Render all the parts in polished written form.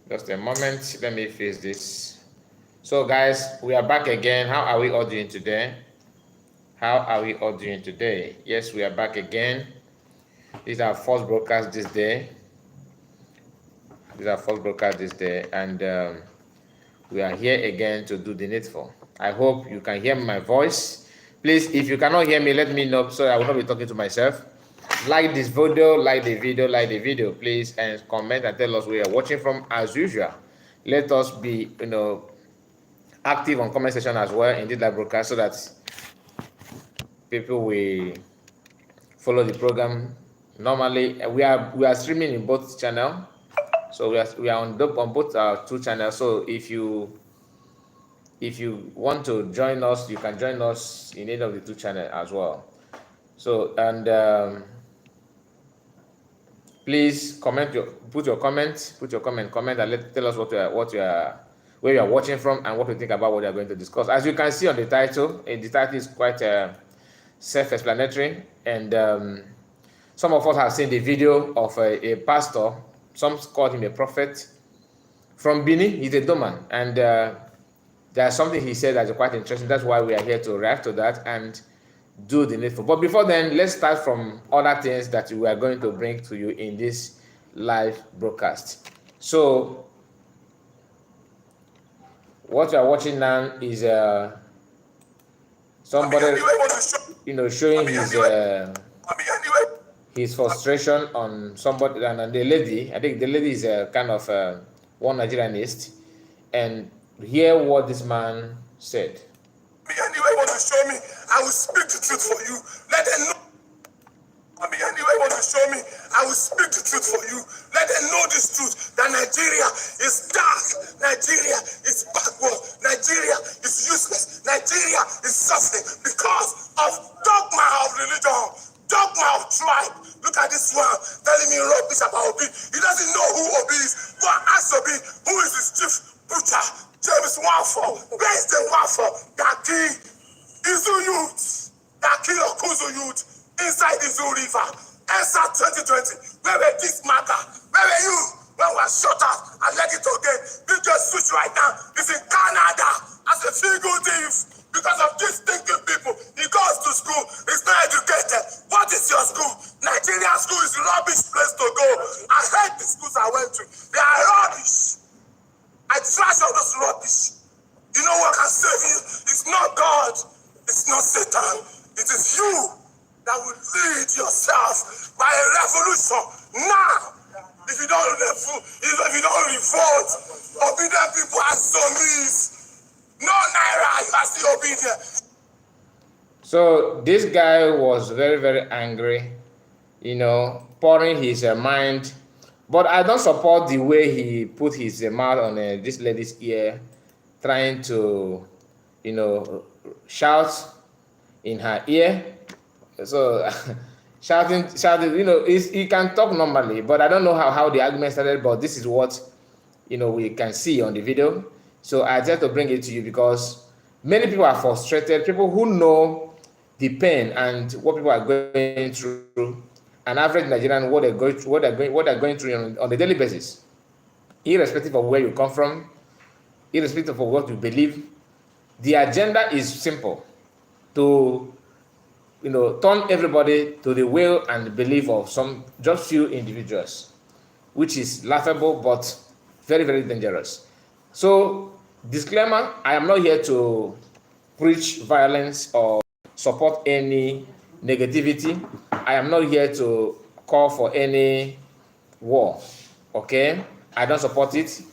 Just a moment. Let me fix this. So, guys, we are back again. How are we all doing today? How are we all doing today? Yes, we are back again. This is our first broadcast this day. And we are here again to do the needful. I hope you can hear my voice. Please, if you cannot hear me, let me know so I will not be talking to myself. Like this video, like the video, please, and comment and tell us where you're watching from as usual. Let us be, active on comment section as well in this live broadcast so that people will follow the program. Normally, we are streaming in both channels, so we are on both our two channels. So if you want to join us, you can join us in any of the two channels as well. So please put your comment, and tell us where you are watching from and what you think about what we are going to discuss. As you can see on the title, the title is quite self-explanatory, and some of us have seen the video of a pastor. Some call him a prophet from Benin. He's a Doman, and there's something he said that's quite interesting. That's why we are here to react to that and do the needful. But before then, let's start from other things that we are going to bring to you in this live broadcast. So what you are watching now is somebody showing his frustration on somebody, and the lady, I think the lady is a kind of one Nigerianist, and hear what this man said. Anyway, want to show me, I will speak the truth for you. Let them know. Anyway, want to show me, I will speak the truth for you. Let them know this truth, that Nigeria is dark, Nigeria is backward, Nigeria is useless, Nigeria is suffering because of dogma of religion, dogma of tribe. Look at this one telling me rubbish about Obi. He doesn't know who Obi is. Go and ask Obi, who is his chief butcher? James Wafo. Where is the Wafo? Daki Izu youth. Daki Okuzu youth. Inside Izu River. Answer 2020. Where were this matter? Where were you when we were shut out and let it again? You just switch right now. It's in Canada as a figure thief. Because of these thinking people, he goes to school, he's not educated. What is your school? Nigerian school is a rubbish place to go. I hate the schools I went to. They are rubbish. I trash all those rubbish. You know what can save you? It's not God. It's not Satan. It is you that will lead yourself by a revolution now. If you don't revolt, obedient people are zombies. No naira, you are still obedient. So this guy was very, very angry, pouring his mind. But I don't support the way he put his mouth on this lady's ear, trying to, shout in her ear. So shouting, he can talk normally, but I don't know how the argument started, but this is what, we can see on the video. So I just to bring it to you because many people are frustrated, people who know the pain and what people are going through, an average Nigerian, what they're going through on a daily basis, irrespective of where you come from, irrespective of what you believe. The agenda is simple: to turn everybody to the will and belief of just few individuals, which is laughable but very, very dangerous. So, disclaimer, I am not here to preach violence or support any negativity. I am not here to call for any war, okay? I don't support it.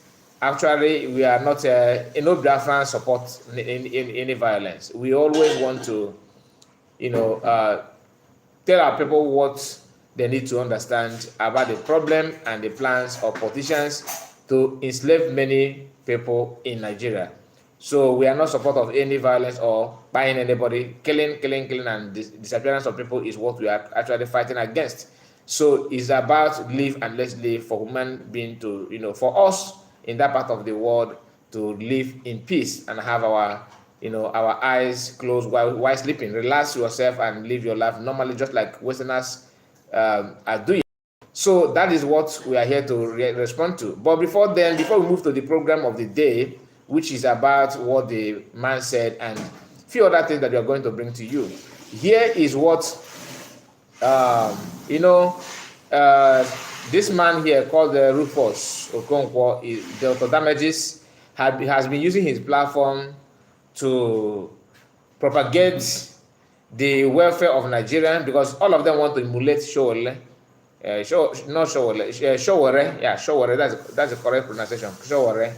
Actually, we are not, no Biafra support any violence. We always want to, tell our people what they need to understand about the problem and the plans of politicians to enslave many people in Nigeria. So we are not support of any violence or buying anybody. Killing and disappearance of people is what we are actually fighting against. So it's about live and let's live for human being to, for us in that part of the world to live in peace and have our, our eyes closed while sleeping. Relax yourself and live your life normally, just like Westerners are doing. So that is what we are here to respond to. But before then, before we move to the program of the day, which is about what the man said and a few other things that we are going to bring to you, here is what this man here called Rufus Okonkwo, Dr. Damages, has been using his platform to propagate the welfare of Nigerians, because all of them want to emulate Showore. Showore. Yeah, Showore. That's the correct pronunciation. Showore.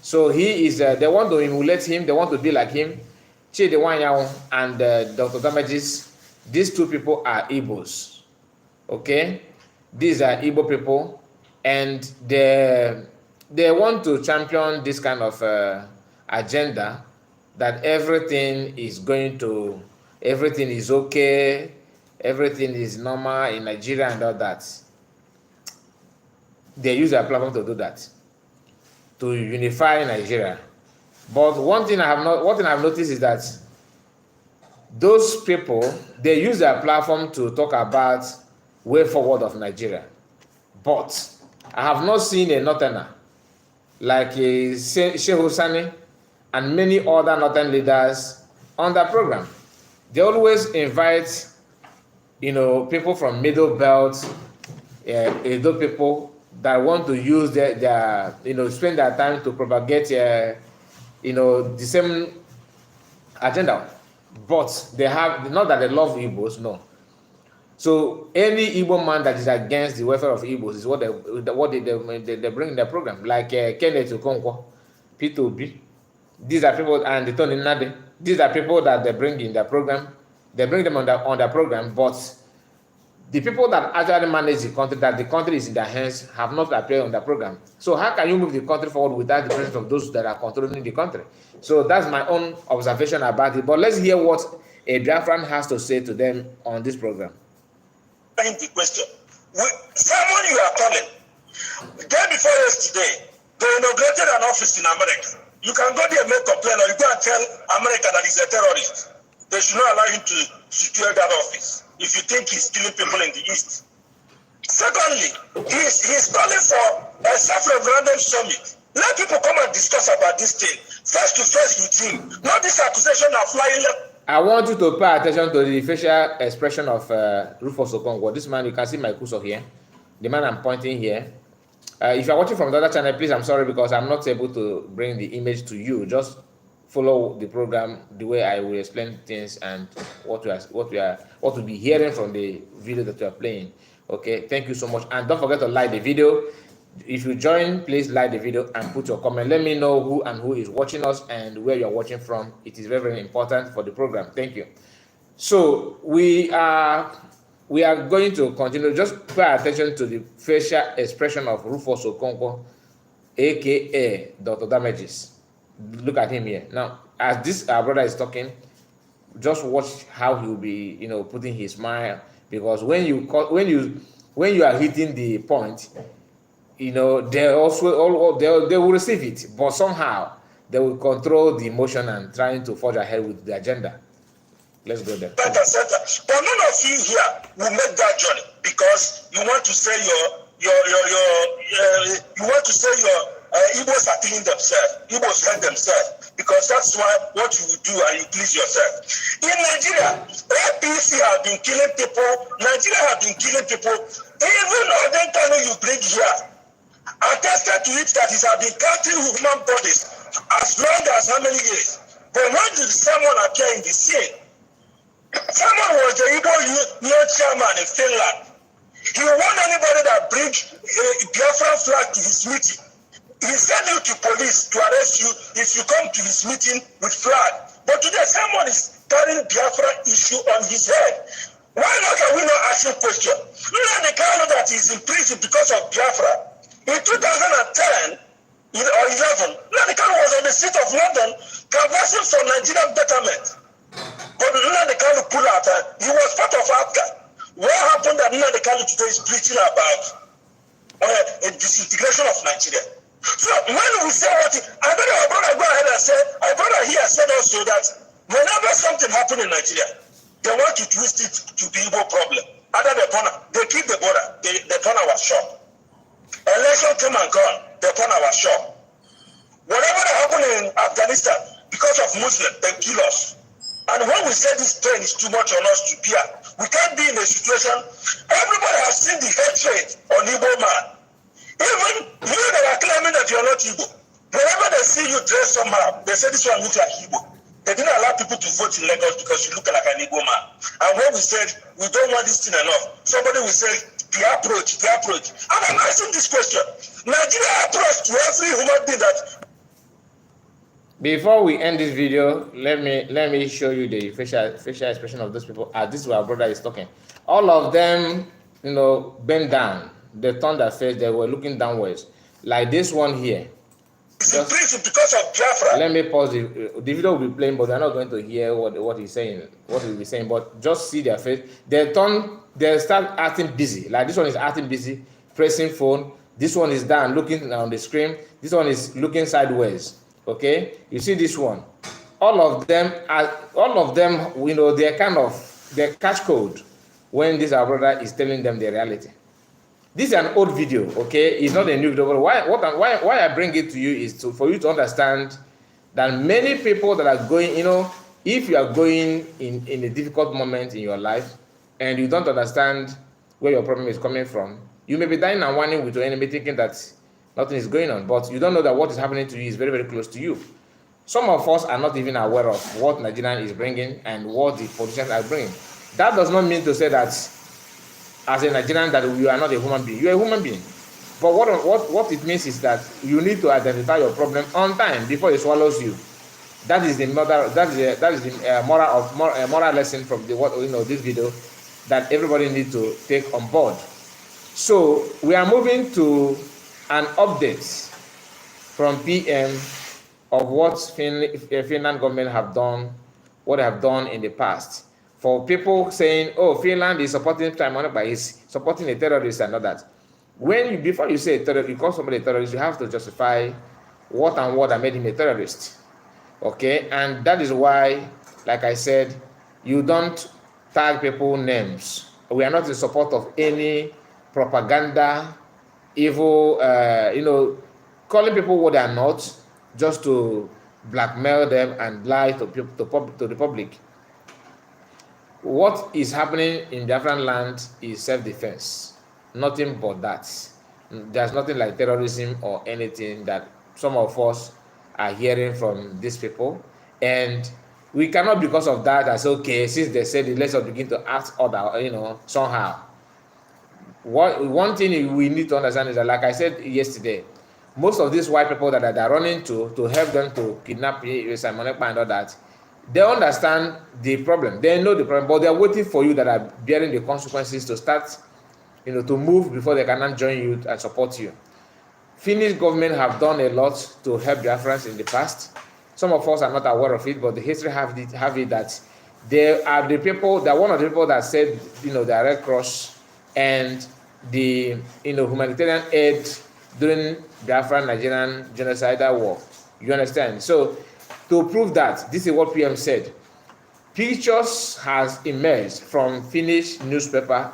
So he is. They want to emulate him. They want to be like him. Chidi Wanyao and Dr. Damages. These two people are Igbos. Okay, these are Igbo people, and they want to champion this kind of agenda that everything is okay, everything is normal in Nigeria and all that. They use their platform to do that, to unify Nigeria. But one thing I've noticed is that those people, they use their platform to talk about way forward of Nigeria. But I have not seen a northerner like Shehu Sani and many other northern leaders on that program. They always invite, people from Middle Belt, Edo people that want to use their spend their time to propagate, the same agenda. But they have, not that they love Igbos, no. So any Igbo man that is against the welfare of Igbos is what they bring in their program, like Kenneth Okonkwo, Peter Obi. These are people, and the Tony Nade. These are people that they bring in their program. They bring them on their program, but the people that actually manage the country, that the country is in their hands, have not appeared on the program. So how can you move the country forward without the presence of those that are controlling the country? So that's my own observation about it. But let's hear what a Biafran has to say to them on this program. The question. Someone you are calling. The day before yesterday, they inaugurated an office in America. You can go there and make a complaint, or you go and tell America that he's a terrorist. They should not allow him to secure that office if you think he's killing people in the East. Secondly, he's calling for a self-referendum summit. Let people come and discuss about this thing face to face with him. Not this accusation of flying left. I want you to pay attention to the facial expression of Rufus Okonkwo. This man, you can see my cursor here. The man I'm pointing here. If you're watching from the other channel, please, I'm sorry because I'm not able to bring the image to you. Just follow the program the way I will explain things and what we'll be hearing from the video that we are playing. Okay, thank you so much, and don't forget to like the video. If you join, please like the video and put your comment. Let me know who is watching us and where you're watching from. It is very, very important for the program. Thank you. So we are going to continue. Just pay attention to the facial expression of Rufus Okonkwo, aka Dr. Damages. Look at him here. Now, as this our brother is talking, just watch how he will be, putting his smile, because when you are hitting the point, they will receive it, but somehow they will control the emotion and trying to forge ahead with the agenda. Let's go there. But none of you here will make that journey because you want to say Igbos are killing themselves. Igbos hurt themselves because that's what you do and you please yourself. In Nigeria, APC have been killing people. Nigeria have been killing people. Even Odentano you bring here, attested to it that it has been counting human bodies as long as how many years. But when did someone appear in the scene? Someone was the Igbo Union chairman in Finland. He warned anybody that brings a Biafra flag to his meeting. He sent you to police to arrest you if you come to his meeting with flag. But today someone is carrying Biafra issue on his head. Why not can we not ask him question? Look at the kind that is in prison because of Biafra. In 2010 or 11, Nnamdi was on the street of London canvassing for Nigerian betterment. But Nnamdi pulled out, he was part of APGA. What happened that Nnamdi today is preaching about a disintegration of Nigeria? So when we say what, I better go ahead and say, I better here said also that whenever something happens in Nigeria, they want to twist it to the Igbo problem. Other the corner, they keep the border. The corner was shut. Election came and gone. The corner was shut. Whatever that happened in Afghanistan, because of Muslims, they kill us. And when we say this pain is too much on us to bear, we can't be in a situation. Everybody has seen the hatred on Igbo man. Even you that are claiming that you're not Igbo, whenever they see you dress somehow, they say this one looks like Igbo. They didn't allow people to vote in Lagos because you look like an Igbo man. And when we said we don't want this thing enough, somebody will say the approach. And I'm asking this question: Nigeria approach to every human being that. Before we end this video, let me show you the facial expression of those people. This is where our brother is talking. All of them, bent down. They turned their face. They were looking downwards, like this one here. Just, because of Biafra. Let me pause. The video will be playing, but we're not going to hear what he's saying, what he'll be saying. But just see their face. They start acting busy. Like this one is acting busy, pressing phone. This one is down, looking on the screen. This one is looking sideways. Okay, you see this one. All of them, they catch code when this our brother is telling them the reality. This is an old video, okay? It's not a new video. But why I bring it to you is for you to understand that many people that are going, if you are going in a difficult moment in your life and you don't understand where your problem is coming from, you may be dying and whining with your enemy thinking that nothing is going on, but you don't know that what is happening to you is very, very close to you. Some of us are not even aware of what Nigeria is bringing and what the politicians are bringing. That does not mean to say that as a Nigerian that you are not a human being. You are a human being. But what it means is that you need to identify your problem on time before it swallows you. That is the moral lesson from this video that everybody needs to take on board. So we are moving to an update from PM of what Finland government have done, what they have done in the past. For people saying, "Oh, Finland is supporting Simon, but is supporting a terrorist and all that." Before you say a terrorist, you call somebody a terrorist, you have to justify what that made him a terrorist. Okay, and that is why, like I said, you don't tag people names. We are not in support of any propaganda, evil, calling people what they are not, just to blackmail them and lie to the public. What is happening in Biafran land is self-defense. Nothing but that. There's nothing like terrorism or anything that some of us are hearing from these people. And we cannot, because of that, say, okay, since they said it, let's begin to act other, somehow. One thing we need to understand is that, like I said yesterday, most of these white people that are running to help them to kidnap Simon Ekpa and all that, they understand the problem. They know the problem, but they are waiting for you that are bearing the consequences to start, to move before they can join you and support you. Finnish government have done a lot to help Biafrans in the past. Some of us are not aware of it, but the history have it that they are the people. They're one of the people that said, the Red Cross and the humanitarian aid during Biafran Nigerian genocidal war. You understand? So, to prove that, this is what PM said. Pictures has emerged from Finnish newspaper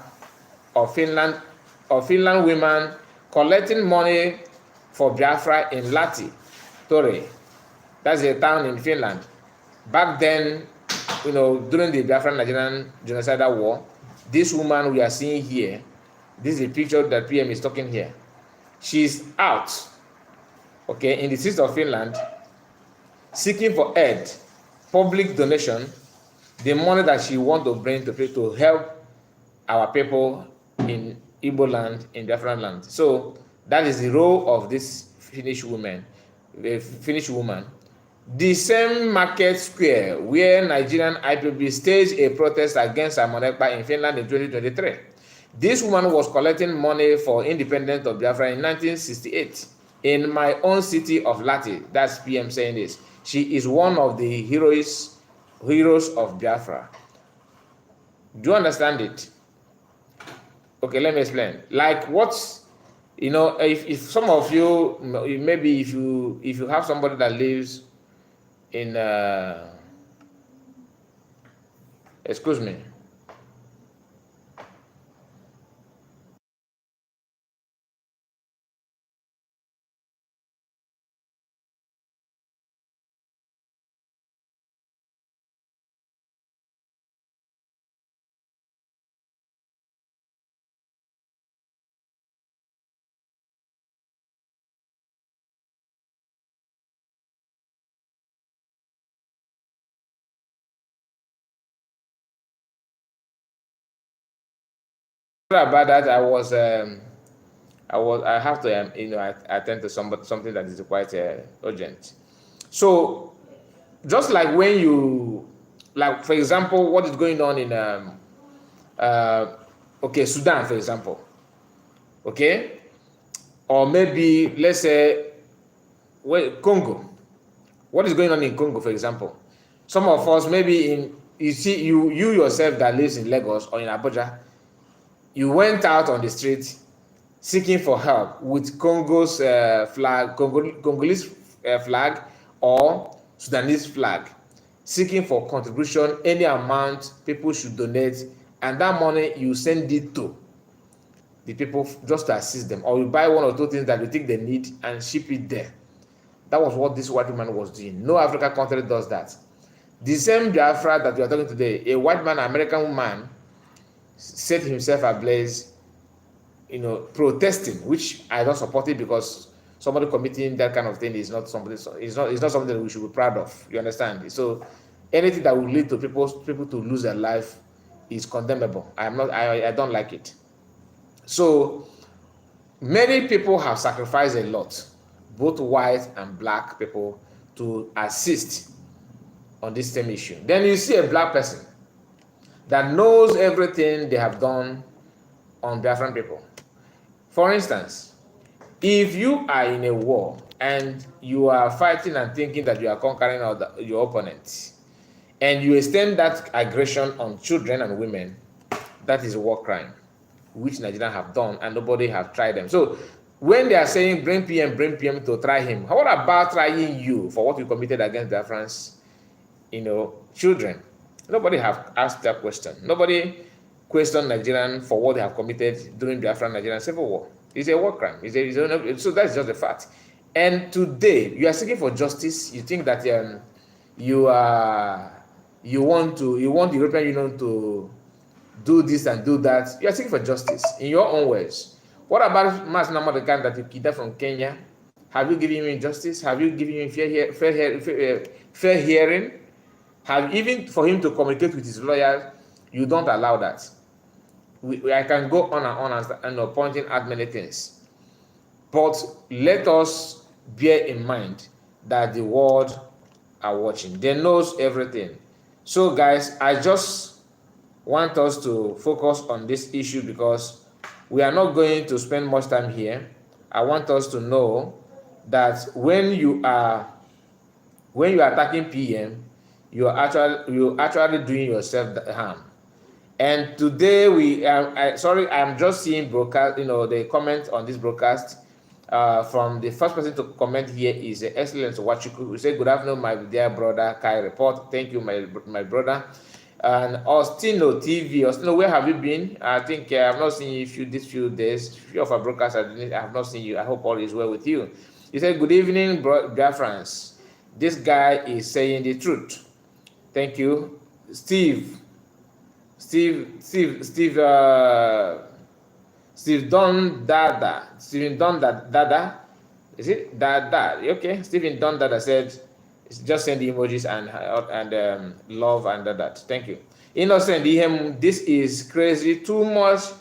of Finland women collecting money for Biafra in Lahti, Torre. That's a town in Finland. Back then, during the Biafran Nigerian genocidal war, this woman we are seeing here, this is a picture that PM is talking here. She's out, okay, in the streets of Finland, seeking for aid, public donation, the money that she wants to bring to help our people in Igbo land, in Biafran land. So that is the role of this Finnish woman. The same market square where Nigerian IPB staged a protest against Simon Ekpa in Finland in 2023. This woman was collecting money for independence of Biafra in 1968 in my own city of Lahti. That's PM saying this. She is one of the heroes of Biafra. Do you understand it? Okay, let me explain. Like what, if some of you, maybe if you have somebody that lives in, excuse me. Sorry about that. I have to attend to something that is quite urgent. So just like when you, like for example, what is going on in okay, Sudan, for example, okay, or maybe let's say, well, Congo. What is going on in Congo, for example? Some of us, maybe you yourself that lives in Lagos or in Abuja, you went out on the street seeking for help with Congo's flag, Congolese flag, or Sudanese flag, seeking for contribution, any amount people should donate, and that money you send it to the people just to assist them, or you buy one or two things that you think they need and ship it there. That was what this white woman was doing. No African country does that. The same Biafra that we are talking today, a white man, American man, set himself ablaze, protesting, which I don't support it, because somebody committing that kind of thing is not something. It's not something that we should be proud of. You understand? So anything that will lead to people to lose their life is condemnable. I don't like it. So many people have sacrificed a lot, both white and black people, to assist on this same issue. Then you see a black person that knows everything they have done on Biafran people. For instance, if you are in a war and you are fighting and thinking that you are conquering your opponent, and you extend that aggression on children and women, that is a war crime, which Nigerians have done, and nobody have tried them. So when they are saying bring PM to try him, what about trying you for what you committed against Biafrans, children? Nobody have asked that question. Nobody questioned Nigerian for what they have committed during Biafran-Nigerian civil war. It's a war crime. So that's just a fact. And today you are seeking for justice. You think that you want the European Union to do this and do that. You are seeking for justice in your own words. What about Mas Namadekan that you kidnapped from Kenya? Have you given him justice? Have you given him fair hearing? Have, even for him to communicate with his lawyers, you don't allow that. I can go on and pointing out many things, but let us bear in mind that the world are watching. They knows everything. So guys, I just want us to focus on this issue, because we are not going to spend much time here. I want us to know that when you are attacking PM, you're actually doing yourself harm. And today I'm just seeing broadcast, the comment on this broadcast from the first person to comment here is Excellence Wachuku, who said, "Good afternoon, my dear brother Kai Report." Thank you, my brother. And Ostino TV, Ostino, where have you been? I think I have not seen you these few days. Few of our broadcasts, I have not seen you. I hope all is well with you. He said, "Good evening, Biafrans. This guy is saying the truth." Thank you, Steve Don Dada. Stephen Don Dada. Is it Dada? Okay. Stephen Don Dada said, just send the emojis and love and that. Thank you. Innocent, this is crazy. Too much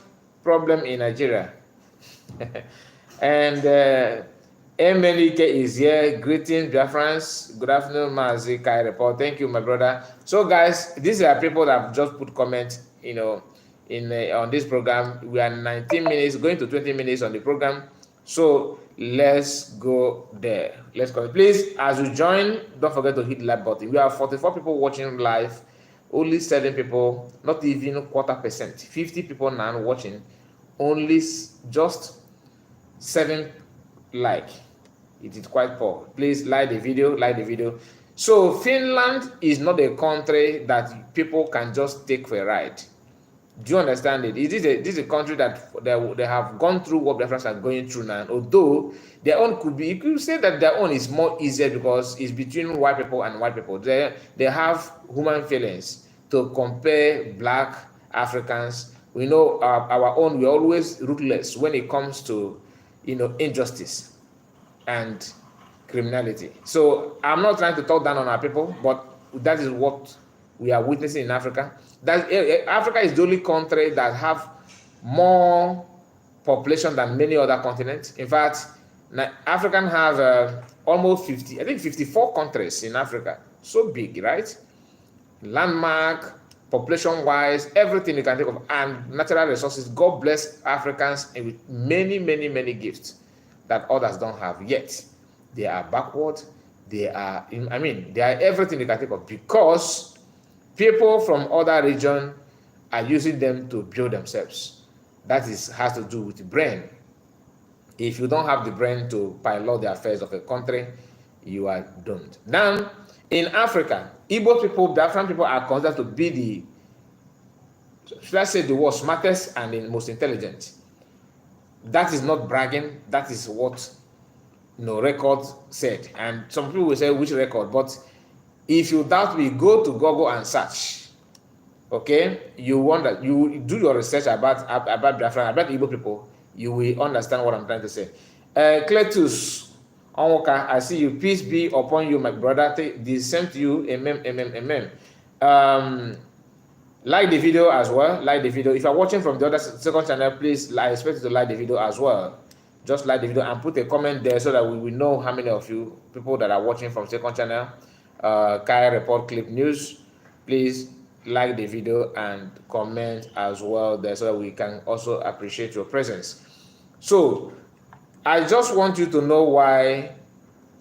problem in Nigeria. And Emelike is here. Greetings, Biafrans. Good afternoon, Mazi Kai Report. Thank you, my brother. So, guys, these are people that have just put comments, on this program. We are 19 minutes, going to 20 minutes on the program. So let's go there. Let's go. Please, as you join, don't forget to hit the like button. We have 44 people watching live, only 7 people, not even 0.25%. 50 people now watching, only just 7 like. It is quite poor. Please like the video. So Finland is not a country that people can just take for a ride. Do you understand it? This is a country that they have gone through what Biafrans are going through now. Although their own you could say that their own is more easier because it's between white people and white people. They have human feelings to compare black Africans. We know our own, we're always ruthless when it comes to injustice and criminality. So I'm not trying to talk down on our people, but that is what we are witnessing in Africa. That Africa is the only country that have more population than many other continents. In fact, African have almost 50, I think 54 countries in Africa. So big, right? Landmark, population-wise, everything you can think of, and natural resources. God bless Africans with many, many, many gifts that others don't have yet. They are backward. They are, I mean, they are everything you can think of, because people from other regions are using them to build themselves. That has to do with the brain. If you don't have the brain to pilot the affairs of a country, you are doomed. Now, in Africa, Igbo people, Biafran people are considered to be the, let's say, the worst, smartest and the most intelligent. That is not bragging. That is what record said. And some people will say, which record? But if you doubt me, go to Google and search. Okay, you wonder, you do your research about Biafra, about Igbo people, you will understand what I'm trying to say. Cletus Onwoka, I see you. Peace be upon you, my brother. The same to you. Amen, amen, amen. Like the video as well. Like the video. If you're watching from the other second channel, please, I expect you to like the video as well. Just like the video and put a comment there so that we will know how many of you people that are watching from second channel. Kai Report Clip News, please like the video and comment as well there so that we can also appreciate your presence. So I just want you to know why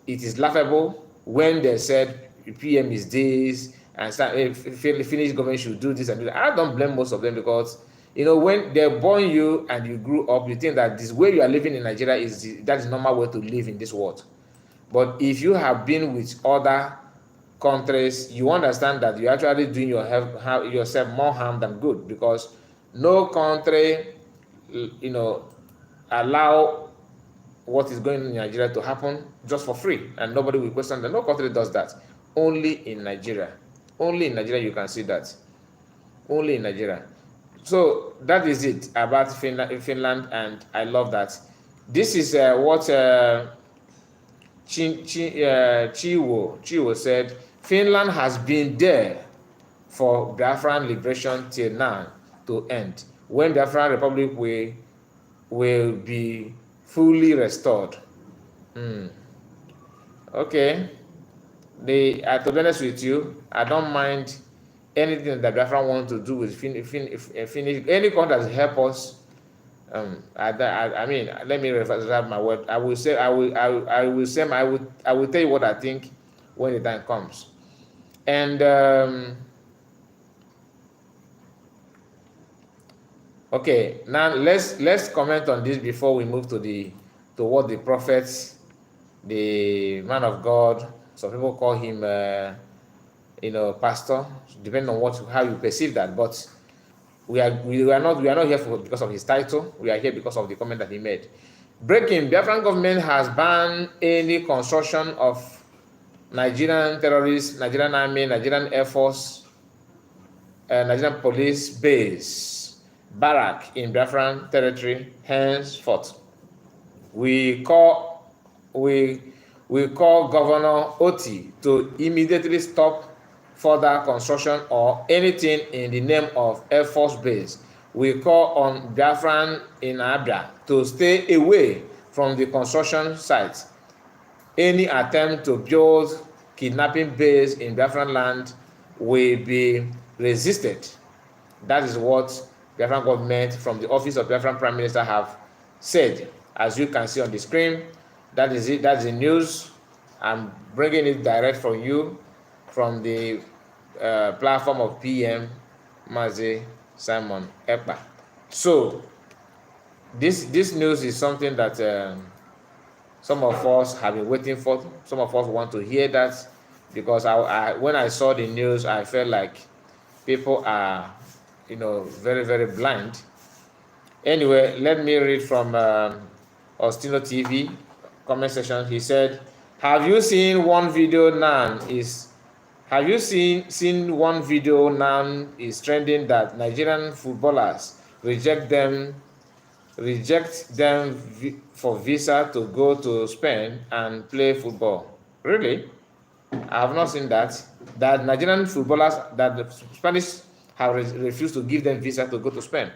it is laughable when they said PM is this and Finnish government should do this and do that. I don't blame most of them, because when they born you and you grew up, you think that this way you are living in Nigeria is that is normal way to live in this world. But if you have been with other countries, you understand that you're actually doing yourself more harm than good, because no country allow what is going on in Nigeria to happen just for free, and nobody will question that. No country does that. Only in Nigeria. Only in Nigeria you can see that. Only in Nigeria. So that is it about Finland, and I love that. This is what Chiwo said. Finland has been there for Biafran liberation till now to end, when Biafran Republic will be fully restored. Okay. To be honest with you, I don't mind anything that Biafra want to do with Finnish. Any country that help us. I mean, let me reserve my word. I will tell you what I think when the time comes. And okay, now let's comment on this before we move to what the prophets, the man of God. Some people call him, pastor, depending on how you perceive that. But we are not here because of his title. We are here because of the comment that he made. Breaking: Biafran government has banned any construction of Nigerian terrorists, Nigerian army, Nigerian air force, Nigerian police base, barrack in Biafran territory henceforth. We call Governor Oti to immediately stop further construction or anything in the name of Air Force Base. We call on Biafran in Abia to stay away from the construction site. Any attempt to build kidnapping base in Biafran land will be resisted. That is what Biafran government from the office of Biafran Prime Minister have said. As you can see on the screen, that is it. That's the news. I'm bringing it direct from you, from the platform of PM Mazi Simon Ekpa. So this news is something that some of us have been waiting for. Some of us want to hear that, because when I saw the news, I felt like people are very, very blind. Anyway, let me read from Ostino TV comment section. He said, have you seen one video now is trending that Nigerian footballers reject them for visa to go to Spain and play football? Really? I have not seen that Nigerian footballers, that the Spanish have refused to give them visa to go to Spain.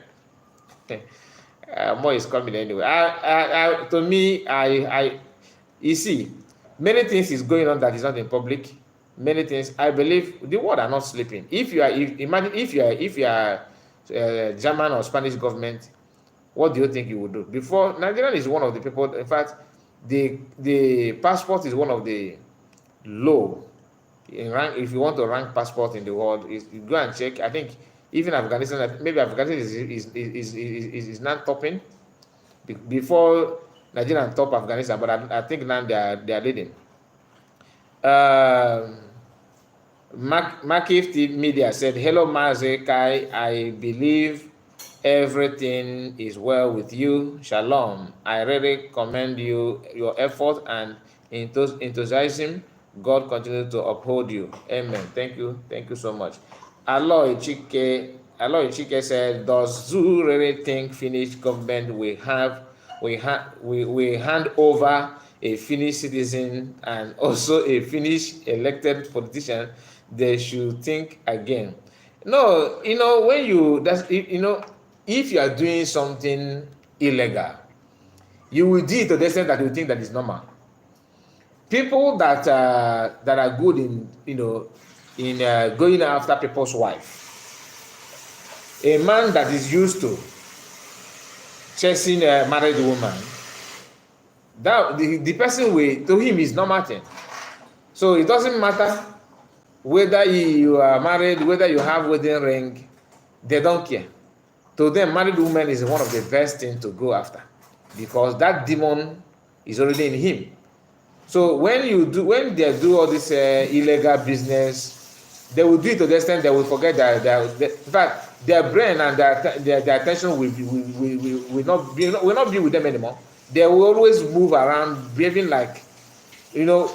More is coming anyway. To me, you see, many things is going on that is not in public. Many things. I believe the world are not sleeping. Imagine if you are German or Spanish government, what do you think you would do? Before, Nigerian is one of the people. In fact, the passport is one of the low in rank. If you want to rank passport in the world, you go and check. I think even Afghanistan, maybe Afghanistan is not topping before Nigeria top Afghanistan, but I think now they are leading. Makif Media said, "Hello, Maze Kai. I believe everything is well with you. Shalom. I really commend your effort and enthusiasm. God continue to uphold you. Amen." Thank you so much. Aloy Chike said, "Does Zoo really think Finnish government will hand over a Finnish citizen and also a Finnish elected politician? They should think again." No, when if you are doing something illegal, you will do it to the extent that you think that is normal. People that are good in going after people's wife. A man that is used to chasing a married woman, that the person to him is normal thing. So it doesn't matter whether you are married, whether you have wedding ring, they don't care. To them, married woman is one of the best things to go after because that demon is already in him. So when they do all this illegal business, they will do it to the extent they will forget that in fact their brain and their attention will not be with them anymore. They will always move around behaving like no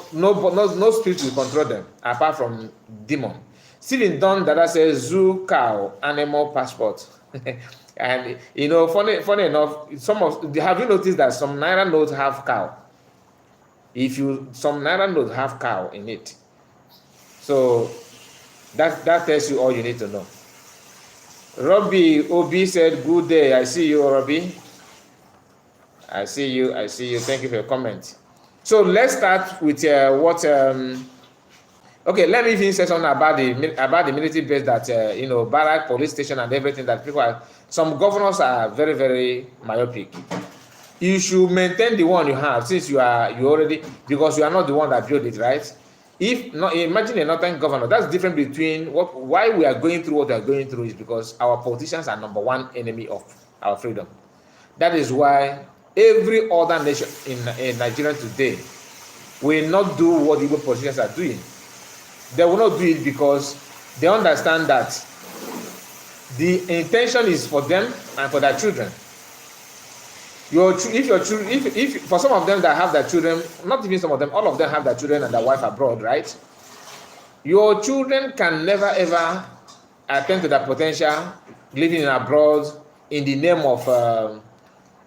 spirit will control them apart from demon. Stephen Don Dada says zoo cow animal passport. And funny enough, have you noticed that some Naira notes have cow? Some Naira notes have cow in it. So that tells you all you need to know. Robbie Obi said, "Good day." I see you, Robbie. I see you. Thank you for your comment. So let's start with what. Okay, let me even say something about the military base that barrack, police station, and everything that people are. Some governors are very, very myopic. You should maintain the one you have since because you are not the one that built it, right? If not, imagine a northern governor. That's different between why we are going through what we are going through is because our politicians are number one enemy of our freedom. That is why every other nation in Nigeria today will not do what Igbo politicians are doing. They will not do it because they understand that the intention is for them and for their children. If for some of them that have their children, not even some of them, all of them have their children and their wife abroad, right? Your children can never ever attain to their potential living in abroad in the name of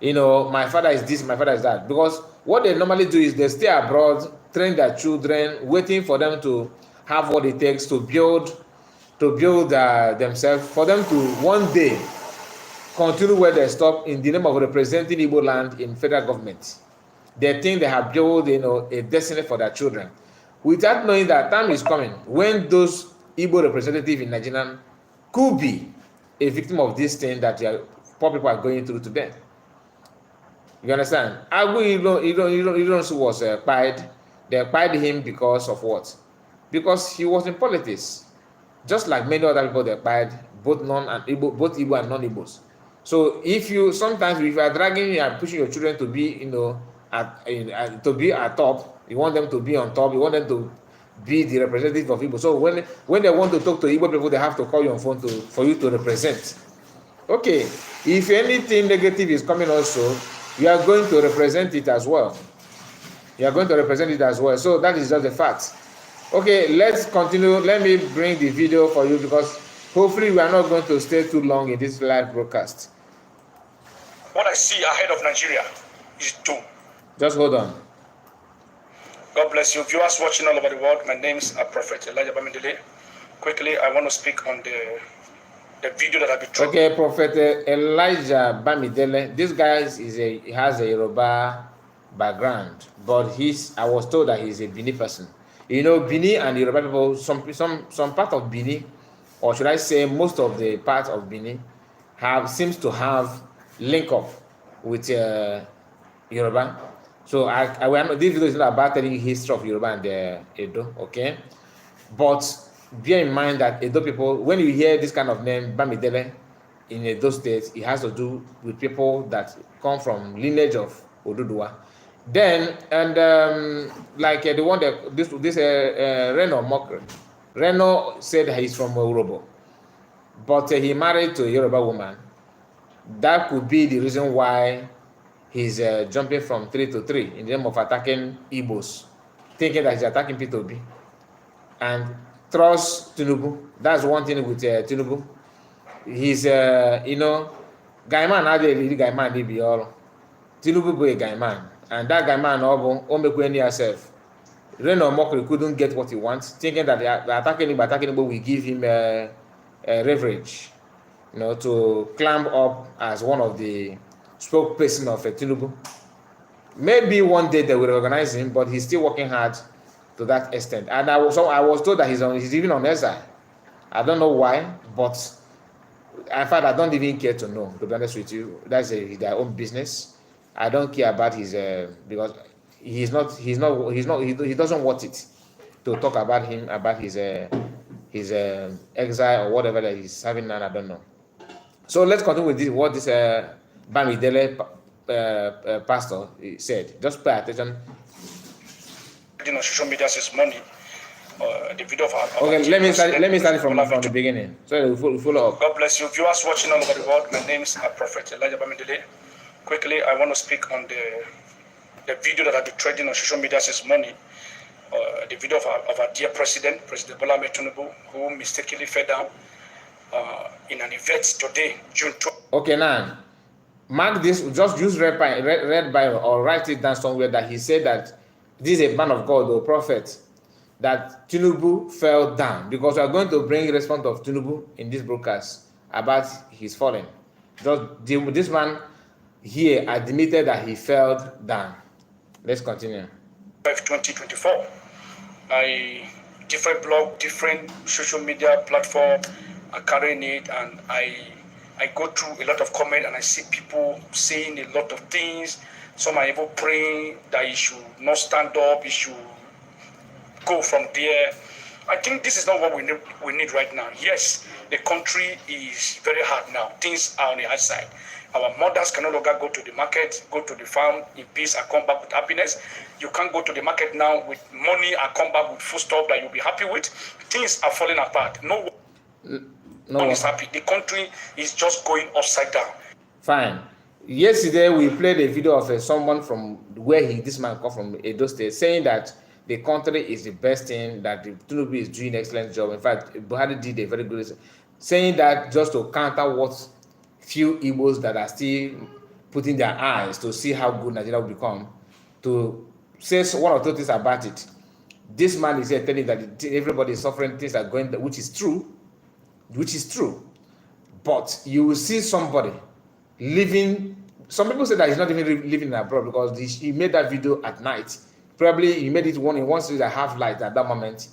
my father is this, my father is that. Because what they normally do is they stay abroad, train their children, waiting for them to have what it takes to build themselves, for them to one day continue where they stop in the name of representing Igbo land in federal government. They think they have built a destiny for their children without knowing that time is coming when those Igbo representatives in Nigeria could be a victim of this thing that poor people are going through today. You understand? Agu Ilonsu was pied. They pied him because of what? Because he was in politics. Just like many other people, they pied both Igbo and non-Igbos. So sometimes if you are dragging and pushing your children to be at top, you want them to be on top, you want them to be the representative of Igbo. So when they want to talk to Igbo people, they have to call you on phone for you to represent. Okay, if anything negative is coming also, you are going to represent it as well. So that is just the fact. Okay, let's continue. Let me bring the video for you because hopefully we are not going to stay too long in this live broadcast. What I see ahead of Nigeria is doom. Just hold on. God bless you. Viewers watching all over the world, my name is Prophet Elijah Bamidele. Quickly, I want to speak on the the video that I've been trying. Okay, Prophet Elijah Bamidele. This guy he has a Yoruba background, but I was told that he's a Bini person. You know, Bini and Yoruba people, some part of Bini, or should I say most of the part of Bini, seems to have link up with Yoruba. So this video is not about telling you history of Yoruba and Edo, okay? But bear in mind that Edo people, when you hear this kind of name, Bamidele, in Edo State, it has to do with people that come from lineage of Oduduwa. Then, and like the one that this Reno Mokre, Reno said he's from Urobo, but he married to a Yoruba woman. That could be the reason why he's jumping from 3 to 3 in the name of attacking Igbos, thinking that he's attacking P2B. And trust Tinubu. That's one thing with Tinubu. He's, you know, guy man, how they lead guy man, they be all. Tinubu be a guy man. And that guy man, Omekwe near herself. Reno Mokri couldn't get what he wants, thinking that attacking him will give him a leverage, you know, to climb up as one of the spokesperson of Tinubu. Maybe one day they will recognize him, but he's still working hard to that extent. And I was told that he's even on exile. I don't know why, but in fact I don't even care to know, to be honest with you. That's their own business. I don't care about his because he doesn't want it to talk about him, about his exile or whatever that he's having now. I don't know. So let's continue with what this Bamidele pastor said. Just pay attention. On social media is money. The video of our okay, let me start it from the beginning. So we'll follow up. God bless you, viewers watching all over the world. My name is Prophet Elijah Bamidele. Quickly, I want to speak on the video that I've been trading on social media since morning. The video of our dear President Bola Ahmed Tinubu, who mistakenly fell down in an event today, June 12th. Okay, now mark this. Just use red Bible or write it down somewhere that he said that this is a man of God or prophet, that Tinubu fell down, because we are going to bring response of Tinubu in this broadcast about his falling. This man here admitted that he fell down. Let's continue. 2024. Different blog, different social media platform are carrying it, and I go through a lot of comments and I see people saying a lot of things. Some are even praying that he should not stand up, he should go from there. I think this is not what we need right now. Yes, the country is very hard now. Things are on the hard side. Our mothers can no longer go to the market, go to the farm in peace and come back with happiness. You can't go to the market now with money and come back with food stuff that you'll be happy with. Things are falling apart. No one is happy. The country is just going upside down. Fine. Yesterday we played a video of someone from where this man come from, Edo State, saying that the country is the best thing, that the Tinubu is doing an excellent job. In fact, Buhari did a very good, saying that just to counter what few Igbos that are still putting their eyes to see how good Nigeria will become, to say one or two things about it. This man is here telling that everybody is suffering, things are going, which is true, but you will see somebody living. Some people say that he's not even living abroad because he made that video at night. Probably he made it in one street that have light at that moment,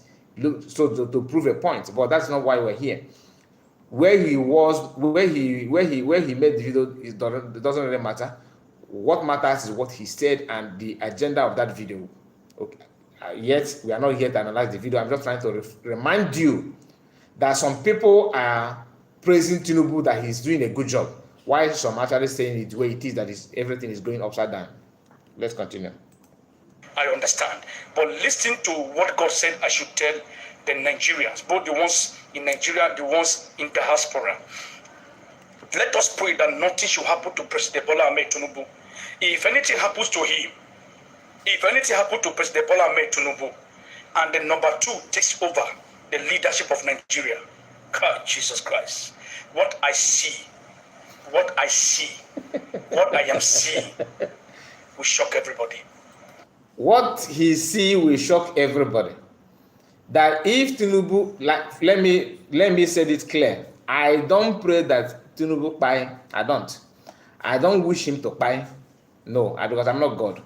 so to prove a point. But that's not why we're here. Where he was, where he made the video, it doesn't really matter. What matters is what he said and the agenda of that video. Okay. Yet we are not here to analyze the video. I'm just trying to remind you that some people are praising Tinubu that he's doing a good job, while some actually saying it the way it is, that everything is going upside down. Let's continue. I understand, but listen to what God said I should tell the Nigerians, both the ones in Nigeria, the ones in diaspora. Let us pray that nothing should happen to President Bola Ahmed Tinubu. If anything happens to him, to President Bola Ahmed Tinubu, and the number 2 takes over the leadership of Nigeria, God, Jesus Christ, what I am seeing will shock everybody. What he see will shock everybody. That if Tinubu, like, let me say it clear. I don't pray that Tinubu buy. I don't. I don't wish him to buy. No, because I'm not God.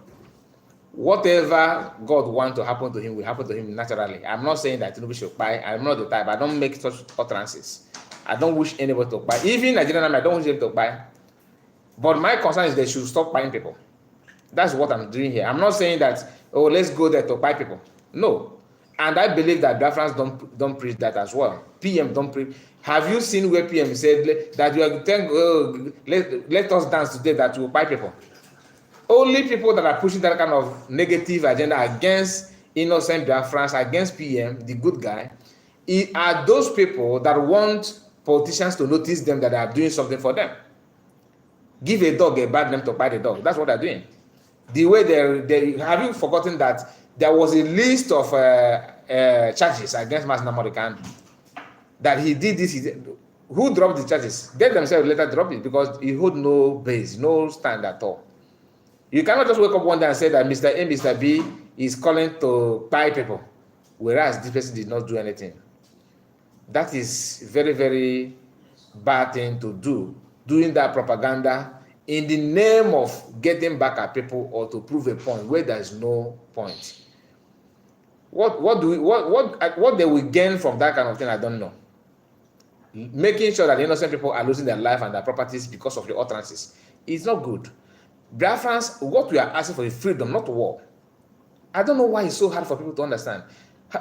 Whatever God wants to happen to him will happen to him naturally. I'm not saying that Tinubu should buy. I'm not the type. I don't make such utterances. I don't wish anybody to buy. Even Nigerian army, I don't wish them to buy. But my concern is they should stop buying people. That's what I'm doing here. I'm not saying that, oh, let's go there to buy people. No. And I believe that Biafrans don't preach that as well. PM don't preach. Have you seen where PM said that you are telling, oh, let us dance today that will buy people? Only people that are pushing that kind of negative agenda against innocent Biafrans, against PM, the good guy, are those people that want politicians to notice them, that they are doing something for them. Give a dog a bad name to buy the dog. That's what they're doing. The way they have you forgotten that there was a list of charges against Mas Nnamdi Kanu, that he did this. Who dropped the charges? They themselves later dropped it because he hold no base, no stand at all. You cannot just wake up one day and say that Mr. A, Mr. B is calling to buy people, whereas this person did not do anything. That is very, very bad thing to do, doing that propaganda in the name of getting back at people or to prove a point where there is no point. What they will gain from that kind of thing, I don't know. Making sure that innocent people are losing their life and their properties because of the utterances is not good. Biafrans, what we are asking for is freedom, not war. I don't know why it's so hard for people to understand.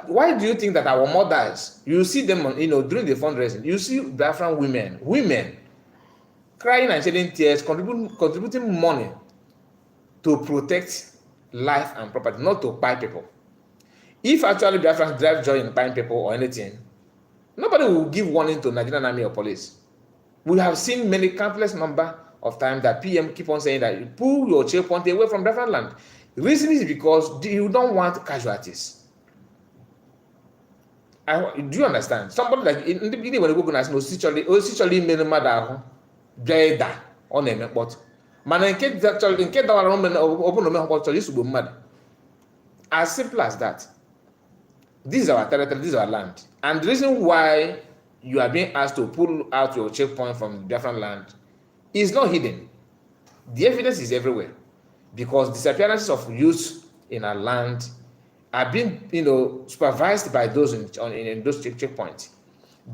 Why do you think that our mothers, you see them, during the fundraising, you see Biafran women crying and shedding tears, contributing money to protect life and property, not to buy people. If actually Biafrans drive joy in buying people or anything, nobody will give warning to Nigerian army or police. We have seen many countless number of times that PM keep on saying that you pull your checkpoint away from Biafran land. The reason is because you don't want casualties. Do you understand? Somebody like in the beginning when you go to essentially made Jada on a but man nke dawara open no as simple as that. This is our territory, this is our land. And the reason why you are being asked to pull out your checkpoint from the Biafran land is not hidden. The evidence is everywhere. Because disappearances of youth in our land are being, supervised by those in those checkpoints.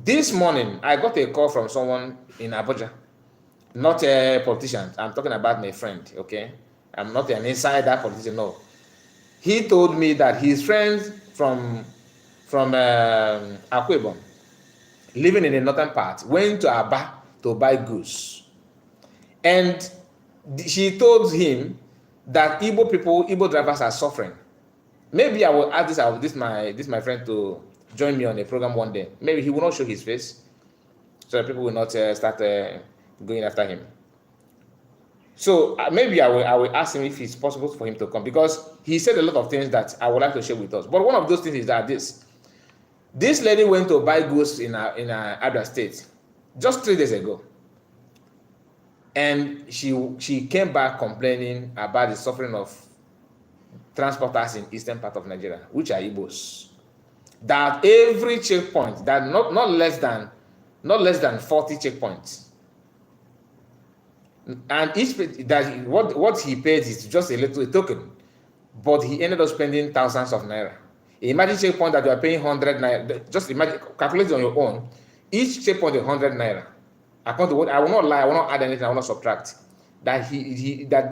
This morning, I got a call from someone in Abuja. Not a politician. I'm talking about my friend, okay? I'm not an insider politician, no. He told me that his friends from Akwa Ibom, living in the northern part, went to Aba to buy goods. And she told him that Igbo drivers are suffering. Maybe I will ask this my friend to join me on a program one day. Maybe he will not show his face, so that people will not start going after him. So maybe I will ask him if it's possible for him to come, because he said a lot of things that I would like to share with us. But one of those things is that this lady went to buy goods in Abia State just 3 days ago, and she came back complaining about the suffering of transporters in eastern part of Nigeria, which are Igbos. That every checkpoint, that not less than 40 checkpoints. And each that what he paid is just a token, but he ended up spending thousands of naira. Imagine checkpoint that you are paying 100 naira. Just imagine, calculate it on your own. Each checkpoint is 100 naira. According to what, I will not lie, I will not add anything, I will not subtract. That that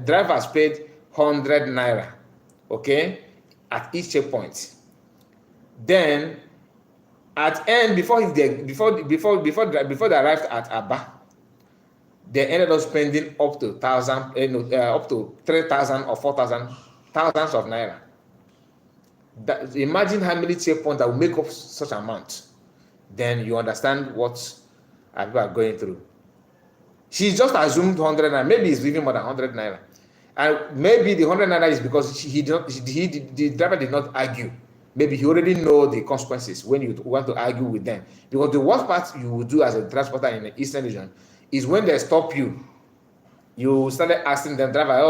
drivers paid 100 naira, okay, at each checkpoint. Then at end, before they arrived at Aba, they ended up spending up to 3,000 or 4,000 thousands of naira. Imagine how many checkpoints that will make up such amount. Then you understand what people are going through. She just assumed 100 naira. Maybe it's even more than 100 naira. And maybe the 100 naira is because the driver did not argue. Maybe he already know the consequences when you want to argue with them. Because the worst part you will do as a transporter in the eastern region is when they stop you. You started asking the driver,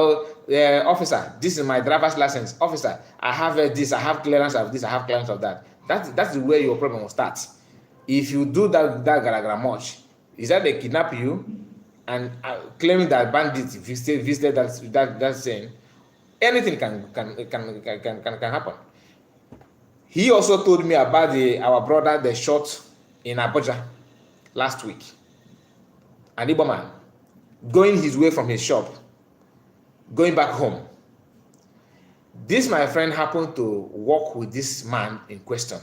officer, this is my driver's license. Officer, I have this, I have clearance of this, I have clearance of that. That's the way your problem will start. if you do that garagara much, is that they kidnap you and claiming that bandits visited that scene, anything can happen. He also told me about our brother they shot in Abuja last week. An Igbo man going his way from his shop, going back home. This, my friend, happened to work with this man in question.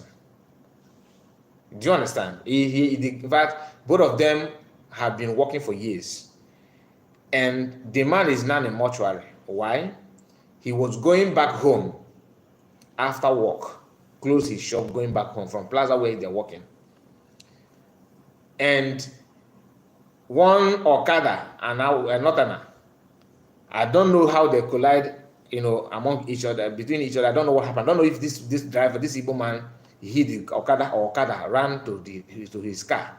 Do you understand? In fact, both of them have been working for years. And the man is now in mortuary. Why? He was going back home after work, closed his shop, going back home from Plaza where they're working. And one Okada and another, I don't know how they collide, among each other, between each other. I don't know what happened. I don't know if this driver, this Igbo man, he hit the Okada or Okada ran to his car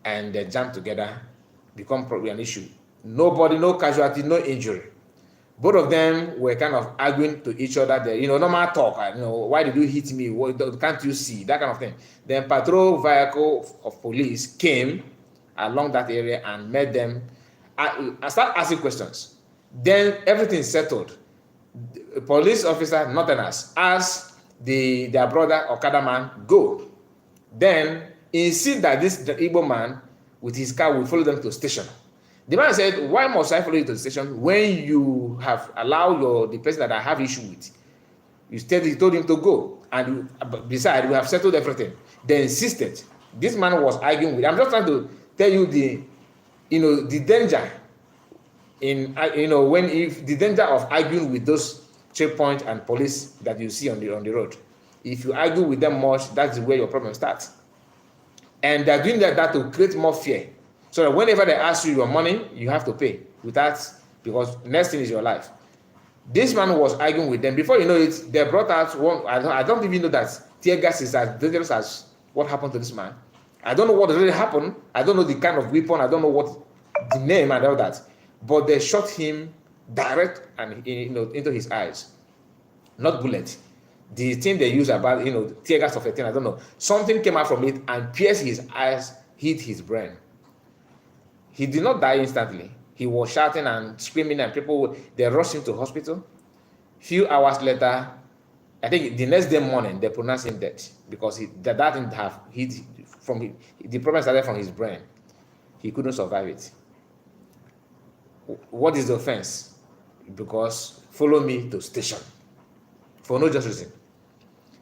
and they jammed together, become probably an issue. Nobody, no casualty, no injury. Both of them were kind of arguing to each other. Normal talk. Why did you hit me? Can't you see? That kind of thing. Then patrol vehicle of police came along that area and met them. I start asking questions. Then everything settled. The police officer, nothing else, asked their brother Okada man, go. Then insist that the Igbo man with his car will follow them to the station. The man said, why must I follow you to the station when you have allowed the person that I have issue with? He told him to go. And besides, we have settled everything. They insisted. This man was arguing with. I'm just trying to tell you the danger the danger of arguing with those checkpoint and police that you see on the road. If you argue with them much, that's where your problem starts. And they're doing that to create more fear. So that whenever they ask you your money, you have to pay because next thing is your life. This man was arguing with them. Before you know it, they brought out one. I don't even know that tear gas is as dangerous as what happened to this man. I don't know what really happened. I don't know the kind of weapon. I don't know what the name and all that. But they shot him direct and into his eyes. Not bullet. The thing they use about tear gas of a thing, I don't know. Something came out from it and pierced his eyes, hit his brain. He did not die instantly. He was shouting and screaming, and they rushed him to hospital. Few hours later, I think the next day morning, they pronounced him dead because that didn't have hit from the problem started from his brain. He couldn't survive it. What is the offense? Because follow me to station for no just reason.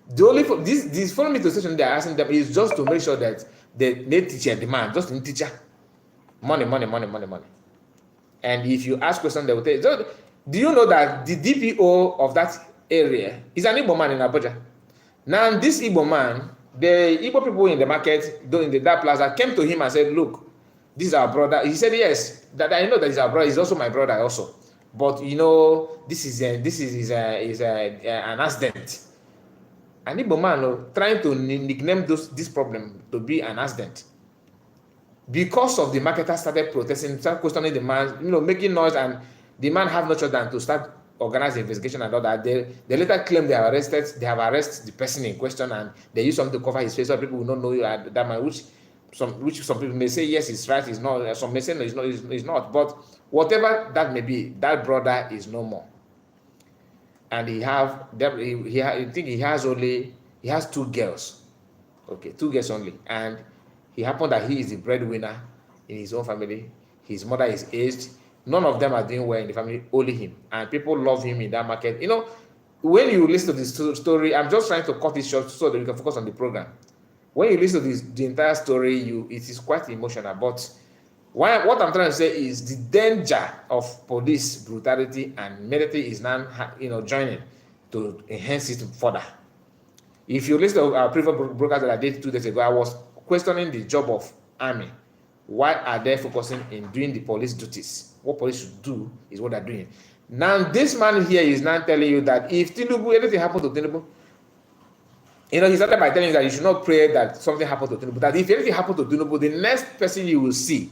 The only this follow me to station they are asking them is just to make sure that they teacher demand just in teacher. Money. And if you ask questions, they will tell you. So, do you know that the DPO of that area is an Igbo man in Abuja? Now, this Igbo man, the Igbo people in the market, in that plaza, came to him and said, look, this is our brother. He said, yes, that I know that he's our brother. He's also my brother also. But, this is an accident. An Igbo man trying to nickname this problem to be an accident. Because of the marketers started protesting, started questioning the man, making noise, and the man have no choice than to start organizing investigation and all that. They later claim they have arrested the person in question, and they use something to cover his face so people will not know that man, which some people may say yes, he's right, he's not. Some may say no, he's not. But whatever that may be, that brother is no more. And he has two girls. Okay, two girls only, and he happened that he is the breadwinner in his own family. His mother is aged. None of them are doing well in the family, only him. And people love him in that market. When you listen to this story, I'm just trying to cut it short so that we can focus on the program. When you listen to the entire story, it is quite emotional. But what I'm trying to say is the danger of police brutality and military is now, joining to enhance it further. If you listen to our previous broadcast that I did 2 days ago, I was questioning the job of army. Why are they focusing in doing the police duties? What police should do is what they're doing. Now, this man here is now telling you that if anything happened to Tinubu, he started by telling you that you should not pray that something happened to Tinubu. That if anything happened to Tinubu, the next person you will see,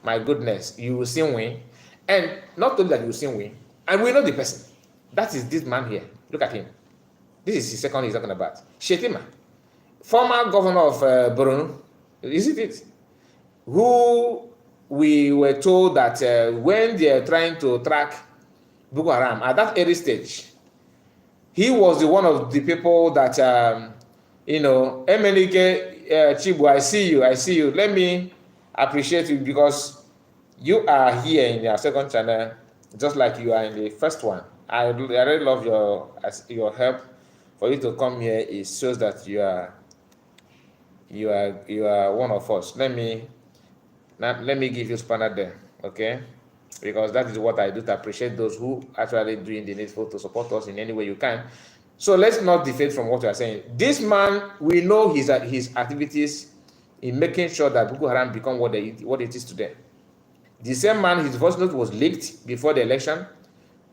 my goodness, you will see Wayne. And not only that you will see Wayne, and we know the person. That is this man here. Look at him. This is the second he's talking about. Shetima. former governor of Borno, isn't it? Who we were told that when they are trying to track Boko Haram at that early stage, he was the one of the people that Emenike Chibu, I see you. Let me appreciate you because you are here in your second channel, just like you are in the first one. I really love your help. For you to come here, it shows that you are one of us. Let me give you spanner there, okay? Because that is what I do to appreciate those who actually doing the needful to support us in any way you can. So let's not defect from what you are saying. This man, we know his activities in making sure that Boko Haram become what it is today. The same man, his voice note was leaked before the election,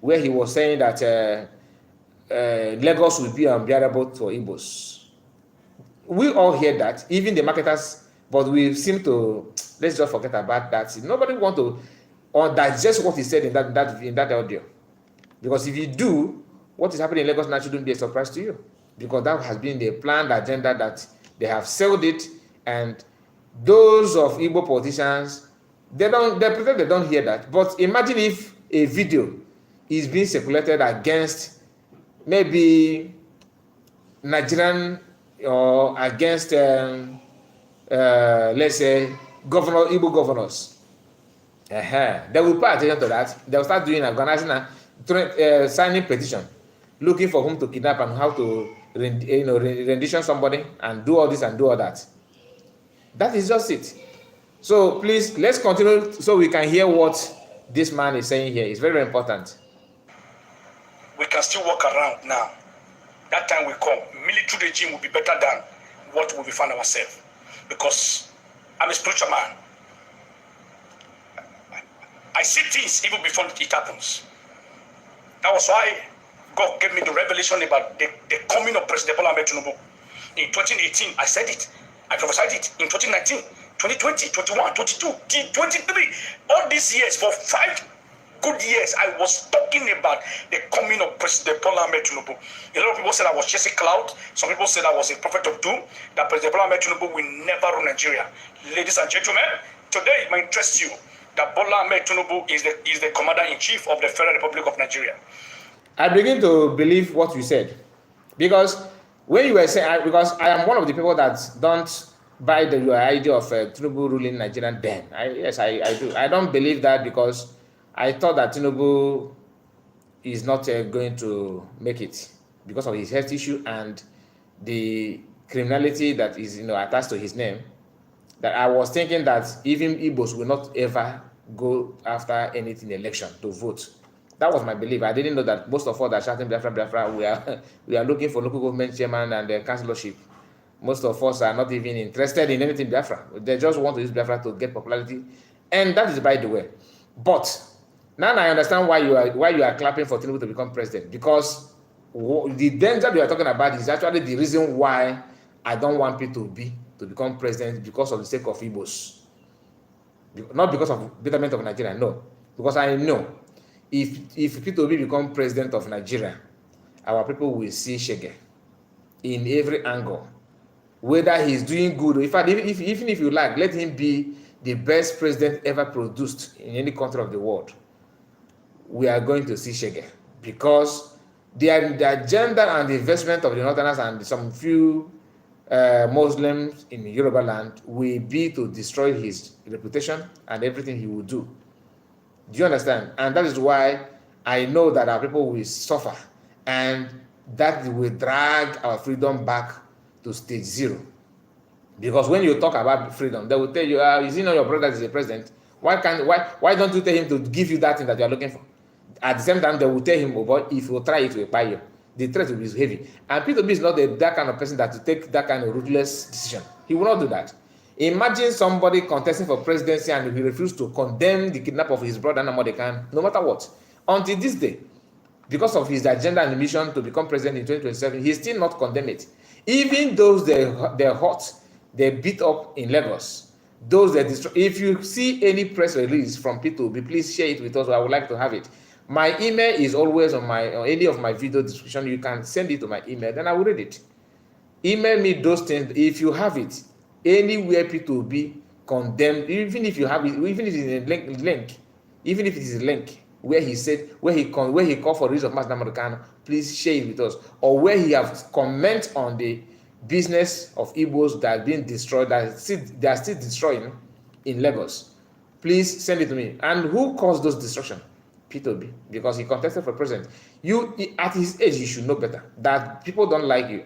where he was saying that Lagos will be unbearable for Igbos. We all hear that, even the marketers, but we seem to let's just forget about that. Nobody want to digest what he said in that audio, because if you do, what is happening in Lagos now shouldn't be a surprise to you, because that has been the planned agenda that they have sold it, and those of Igbo politicians, they pretend they don't hear that. But imagine if a video is being circulated against maybe Nigerian or against let's say Igbo governors. They will pay attention to that. They will start organizing and signing petition, looking for whom to kidnap and how to rendition somebody and do all this and do all that. That is just it. So please, let's continue so we can hear what this man is saying here. It's very, very important. We can still walk around now. That time will come. Military regime will be better than what we find ourselves. Because I'm a spiritual man. I see things even before it happens. That was why God gave me the revelation about the coming of President Bola Ahmed Tinubu. In 2018, I said it. I prophesied it. In 2019, 2020, 21, 22, 23. All these years, for 5 good years, I was talking about the coming of President Bola Ahmed Tinubu. A lot of people said I was chasing cloud. Some people said I was a prophet of doom. That President Bola Ahmed Tinubu will never run Nigeria. Ladies and gentlemen, today it might interest you that Bola Ahmed Tinubu is the commander-in-chief of the Federal Republic of Nigeria. I begin to believe what you said, because when you were saying, because I am one of the people that don't buy your idea of Tinubu ruling Nigeria. Then yes, I do. I don't believe that, because I thought that Tinubu is not going to make it because of his health issue and the criminality that is attached to his name. That I was thinking that even Igbos will not ever go after anything election to vote. That was my belief. I didn't know that most of us that are shouting Biafra, we are looking for local government chairman and councillorship. Most of us are not even interested in anything Biafra. They just want to use Biafra to get popularity, and that is by the way. But now I understand why you are clapping for Tinubu to become president, because the danger you are talking about is actually the reason why I don't want people to become president, because of the sake of Igbos. Not because of betterment of Nigeria, no. Because I know if P2B become president of Nigeria, our people will see Shege in every angle. Whether he's doing good, in fact, even if you like, let him be the best president ever produced in any country of the world, we are going to see Shege, because the agenda and the investment of the Northerners and some few Muslims in Yoruba land will be to destroy his reputation and everything he will do. Do you understand? And that is why I know that our people will suffer, and that will drag our freedom back to stage 0. Because when you talk about freedom, they will tell you, is it not your brother that is the president? Why don't you tell him to give you that thing that you are looking for? At the same time, they will tell him, oh boy, if you try it, will buy you. The threat will be heavy. And P2B is not that kind of person that will take that kind of ruthless decision. He will not do that. Imagine somebody contesting for presidency and he refused to condemn the kidnap of his brother Namodekan, no matter what. Until this day, because of his agenda and mission to become president in 2027, he still not condemn it. Even those they're hot, they beat up in Lagos. Those that destroy. If you see any press release from P2B, please share it with us. I would like to have it. My email is always on any of my video description. You can send it to my email, then I will read it. email me those things if you have it. Anywhere P2B condemned, even if you have it, even if it is a link, even if it is a link where he said, where he called for the use of mass Americano, please share it with us. Or where he has comment on the business of Igbos that are being destroyed, they are still destroying in Lagos. Please send it to me. And who caused those destruction? P2B, because he contested for president. You, at his age, you should know better that people don't like you.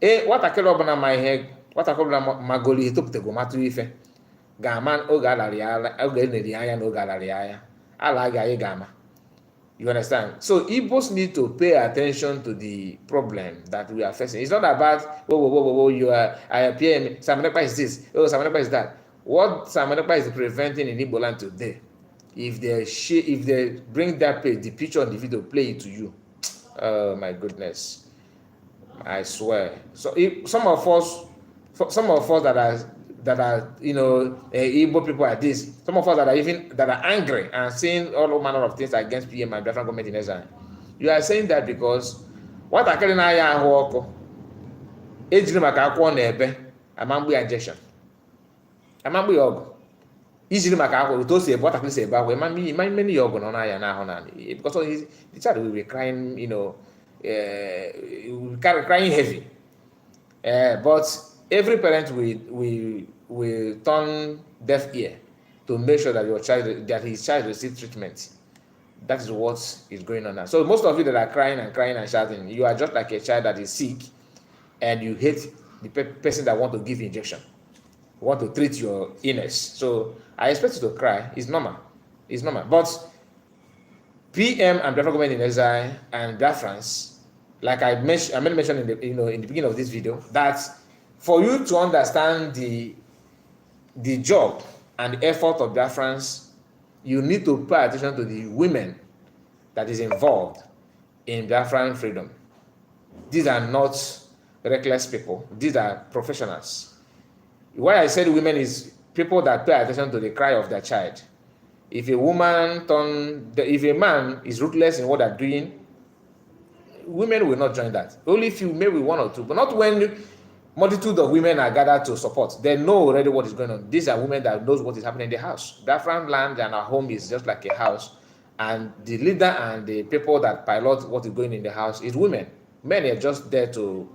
Nwatakịrị ọbụla ma ihe, nwatakịrị ọbụla magoli etopụtago matụ ife ga-ama oge alarị anya na oge alarị anya ala ga-anyị ga-ama. You understand? So Igbos need to pay attention to the problem that we are facing. It's not about you are PM, Samanekpa is this, Samanekpa is that. What Samanekpa is preventing in Igbo land today, if they bring that page, the picture on the video, play it to you, oh my goodness, I swear. So some of us that are Igbo people are this. Some of us that are angry and saying all manner of things against PM and Biafra government in exile. You are saying that because what are killing aya ahụ ọkụ ejiri maka akwụkwọ na ebe amamgbu injection amamgbu ọgụ ijiri maka akwụkwọ otu o si ebe ọtakịrị si ebe ahụ many ọgụ nọ n'anya n'ahụ na because the child will be crying, crying heavy, but every parent will turn deaf ear to make sure that his child receives treatment. That is what is going on now. So most of you that are crying and shouting, you are just like a child that is sick and you hate the person that want to give injection, want to treat your illness. So I expect you to cry. It's normal. But PM and Biafra government in exile and Biafrans, like I mentioned in the beginning of this video, that for you to understand the job and the effort of Biafrans, you need to pay attention to the women that is involved in Biafran freedom. These are not reckless people. These are professionals. Why I said women is people that pay attention to the cry of their child. If a man is ruthless in what they're doing, women will not join that. Only few, maybe one or two, but not when multitude of women are gathered to support. They know already what is going on. These are women that knows what is happening in the house. Biafran land and our home is just like a house, and the leader and the people that pilot what is going in the house is women. Men are just there to,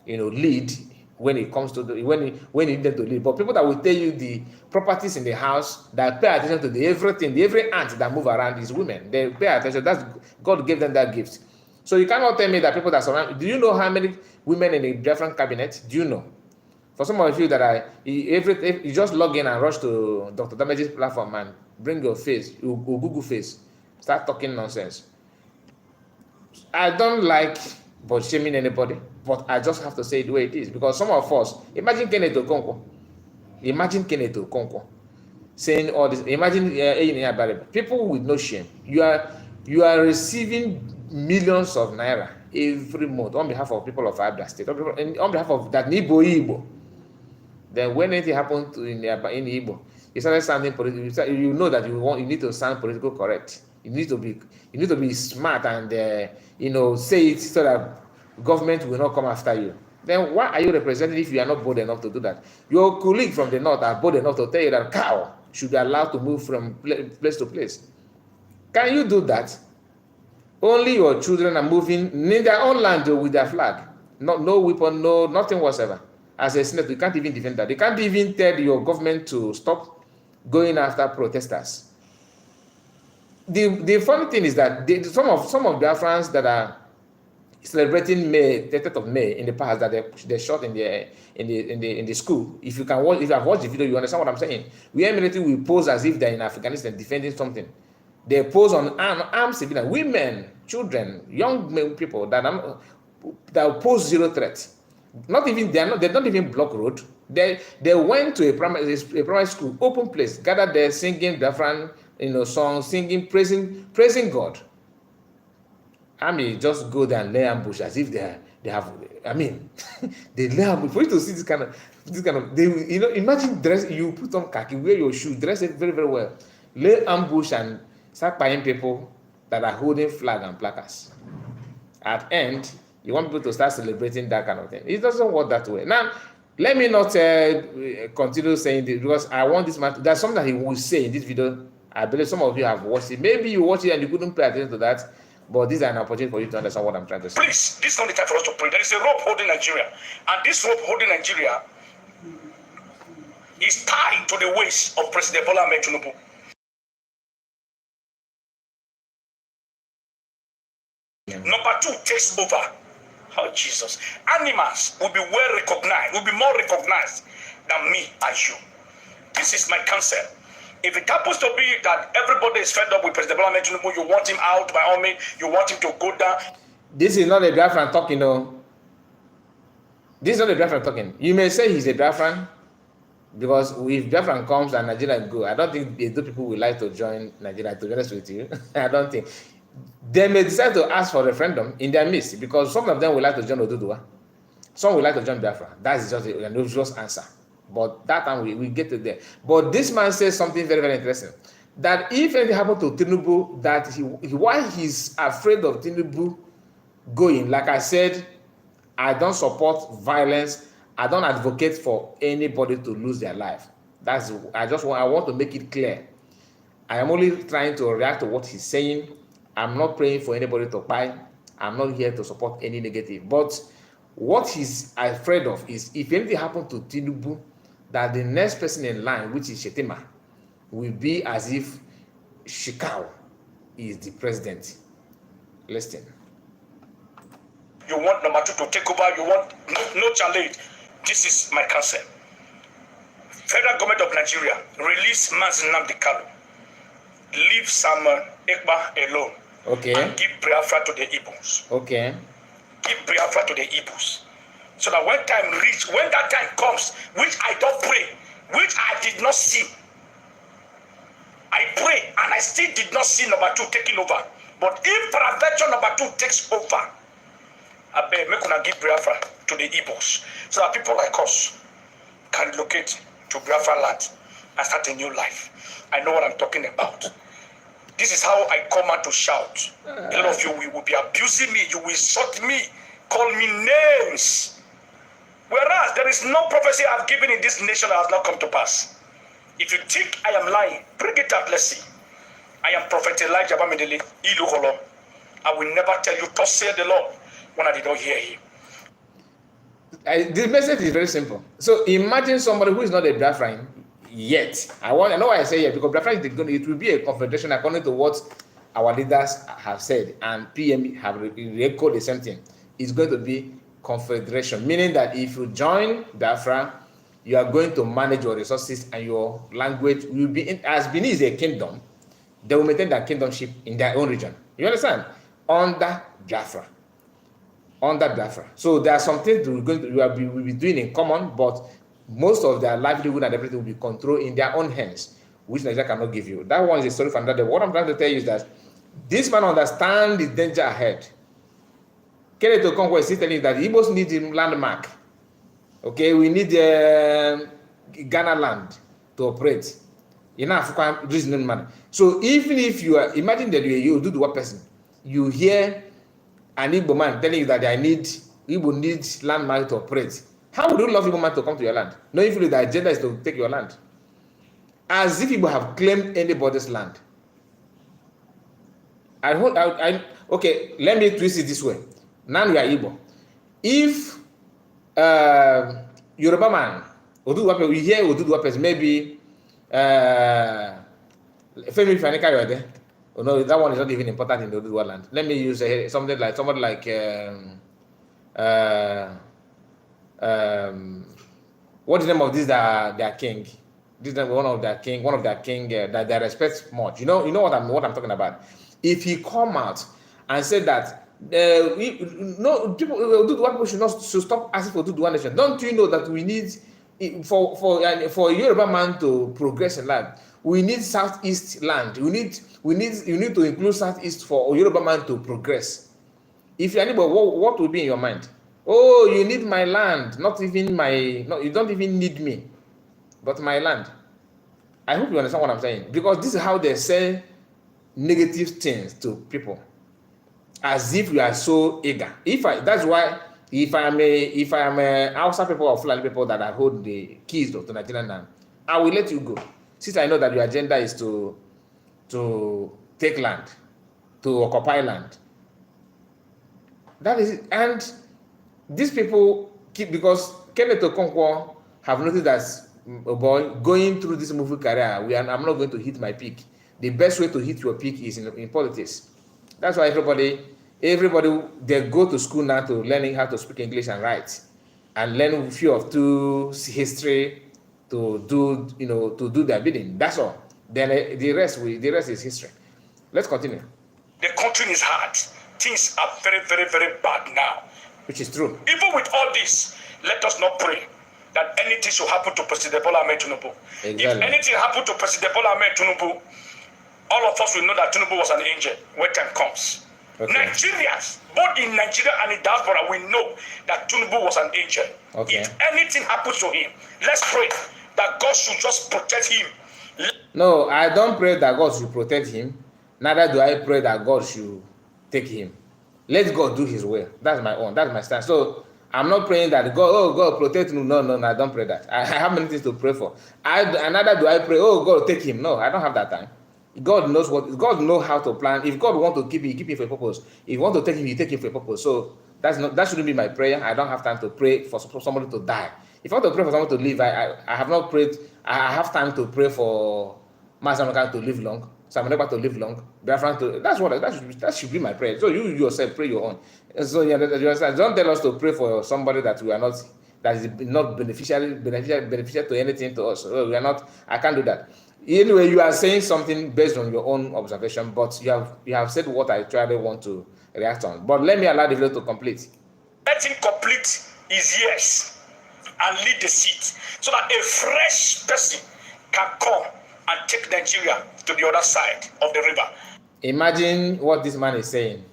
lead when it comes to when you need them to lead. But people that will tell you the properties in the house, that pay attention to every ant that move around is women. They pay attention. That's God gave them that gift. So you cannot tell me that people that surround. Do you know how many women in the different cabinet? Do you know? For some of you that you just log in and rush to Dr. Damage's platform and bring your face, your Google face, start talking nonsense. I don't like shaming anybody, but I just have to say it the way it is, because some of us, imagine Kenneth Okonkwo saying all this. Imagine people with no shame. You are receiving millions of naira every month on behalf of people of Abia State, on behalf of that Igbo. Then when anything happened in Igbo, you started sounding political. You know that you need to sound politically correct. You need to be smart and say it so that government will not come after you. Then why are you representing if you are not bold enough to do that? Your colleague from the north are bold enough to tell you that cow should be allowed to move from place to place. Can you do that? Only your children are moving in their own land with their flag. No weapon, nothing whatsoever. As a senator, you can't even defend that. You can't even tell your government to stop going after protesters. The funny thing is that some of Biafrans that are celebrating May, 30th of May in the past, that they shot in the school. If you have watched the video, you understand what I'm saying. We immediately will pose as if they're in Afghanistan defending something. They pose on armed civilians, women, children, young people that pose zero threat. They don't even block road. They went to a primary school, open place, gathered there, singing Biafran songs, singing, praising God. Just go there and lay ambush as if they have. They lay ambush for you to see this kind of. Imagine you put on khaki, wear your shoe, dress it very, very well, lay ambush and start buying people that are holding flag and placards. At end, You want people to start celebrating that kind of thing. It doesn't work that way. Now, let me not continue saying this, because I want this man. There's something that he will say in this video. I believe some of you have watched it. Maybe you watched it and you couldn't pay attention to that, but this is an opportunity for you to understand what I'm trying to say. Please, this is not the time for us to pray. There is a rope holding Nigeria, and this rope holding Nigeria is tied to the waist of President Bola Ahmed Tinubu. Number 2 takes over. Oh, Jesus. Animals will be well recognized, will be more recognized than me as you. This is my counsel. If it happens to be that everybody is fed up with President Bola Ahmed Tinubu, you want him out by all means, you want him to go down. This is not a Biafran talking, no. This is not a Biafran talking. You may say he's a Biafran, because if Biafran comes and Nigeria go, I don't think those people will like to join Nigeria, to be honest with you. I don't think. They may decide to ask for a referendum in their midst, because some of them will like to join Oduduwa. Some will like to join Biafra. That is just an obvious answer. But that time we get to there. But this man says something very, very interesting. That if anything happened to Tinubu, that why he's afraid of Tinubu going, like I said, I don't support violence. I don't advocate for anybody to lose their life. I want to make it clear. I am only trying to react to what he's saying. I'm not praying for anybody to buy. I'm not here to support any negative. But what he's afraid of is if anything happened to Tinubu, that the next person in line, which is Shetima, will be as if Shikau is the president. Listen. You want number 2 to take over, you want no challenge. This is my counsel. Federal government of Nigeria, release Mazi Nnamdi Kanu. Leave Samuel Ekpa alone. Okay. And give Biafra to the Igbos. Okay. Give Biafra to the Igbos. So that when that time comes, which I don't pray, which I did not see, I pray and I still did not see number 2 taking over. But if peradventure number 2 takes over, I beg, make una give Biafra to the Igbos, so that people like us can relocate to Biafra land and start a new life. I know what I'm talking about. This is how I come out to shout. A lot of you will be abusing me, you will insult me, call me names. Whereas there is no prophecy I've given in this nation that has not come to pass. If you think I am lying, bring it up, let's see. I am Prophet Elijah Bamidele, Iluholo. I will never tell you, thus said the Lord, when I did not hear him. The message is very simple. So imagine somebody who is not a Biafran yet. I know why I say yet, because Biafra it will be a confederation according to what our leaders have said, and PM have recalled the same thing. It's going to be confederation, meaning that if you join Biafra, you are going to manage your resources and your language will be as Benin is a kingdom. They will maintain their kingdomship in their own region. You understand? Under Biafra. Under Biafra. So there are some things we will be doing in common, but most of their livelihood and everything will be controlled in their own hands, which Nigeria cannot give you. That one is a story for another day. What I'm trying to tell you is that this man understands the danger ahead. Keneto Okonkwo is telling you that Igbos need a landmark. Okay, we need Ghana land to operate. In African reasoning manner. So even if you are, imagine that you do the one person, you hear an Igbo man telling you that Igbo needs landmark to operate. How would you love Igbo man to come to your land? Knowing fully the agenda is to take your land. As if Igbo have claimed anybody's land. Okay, let me twist it this way. Now we are Igbo. If Yoruba man, we hear Oduduwa person, maybe Femi Fanika Yode. Oh no, that one is not even important in the Oduduwa land. Let me use somebody like what is the name of this their king? This is one of their king that they respect much. You know what I'm talking about. If he come out and said that people should stop asking for Oduduwa nation. Don't you know that we need for a Yoruba man to progress in life, we need Southeast land. You need to include Southeast for a Yoruba man to progress. If you're anybody, what will be in your mind? Oh, you need my land, not even no, you don't even need me, but my land. I hope you understand what I'm saying, because this is how they say negative things to people. as if you are so eager. That's why if I'm a Hausa people or Fulani people that I hold the keys to Nigeria now, I will let you go. Since I know that your agenda is to take land, to occupy land. That is it. And these people keep, because Kenneth Okonkwo have noticed that, oh boy, going through this movie career, I'm not going to hit my peak. The best way to hit your peak is in politics. That's why everybody they go to school now to learning how to speak English and write, and learn a few of two history to do their bidding. That's all. Then the rest is history. Let's continue. The country is hard. Things are very, very, very bad now. Which is true. Even with all this, let us not pray that anything should happen to President Bola Ahmed Tinubu. Exactly. If anything happened to President Bola Ahmed Tinubu, all of us will know that Tinubu was an angel when time comes. Okay. Nigerians, both in Nigeria and in diaspora, we know that Tinubu was an angel. Okay. If anything happens to him, let's pray that God should just protect him. No, I don't pray that God should protect him. Neither do I pray that God should take him. Let God do his will. That's my own. That's my stand. So I'm not praying that God protect him. No, I don't pray that. I have many things to pray for. Neither do I pray, God take him. No, I don't have that time. God knows how to plan. If God wants to keep him, he keep him for a purpose. If he wants to take him, he take him for a purpose. So that shouldn't be my prayer. I don't have time to pray for somebody to die. If I want to pray for someone to live, I have not prayed. I have time to pray for Masamaka to live long, Samaneba to live long, Biafra to. That should be my prayer. So you yourself pray your own. So don't tell us to pray for somebody that is not beneficial to anything to us. So we are not. I can't do that. Anyway, you are saying something based on your own observation, but you have said what I truly want to react on. But let me allow the video to complete. Let him complete his years and lead the seat, so that a fresh person can come and take Nigeria to the other side of the river. Imagine what this man is saying.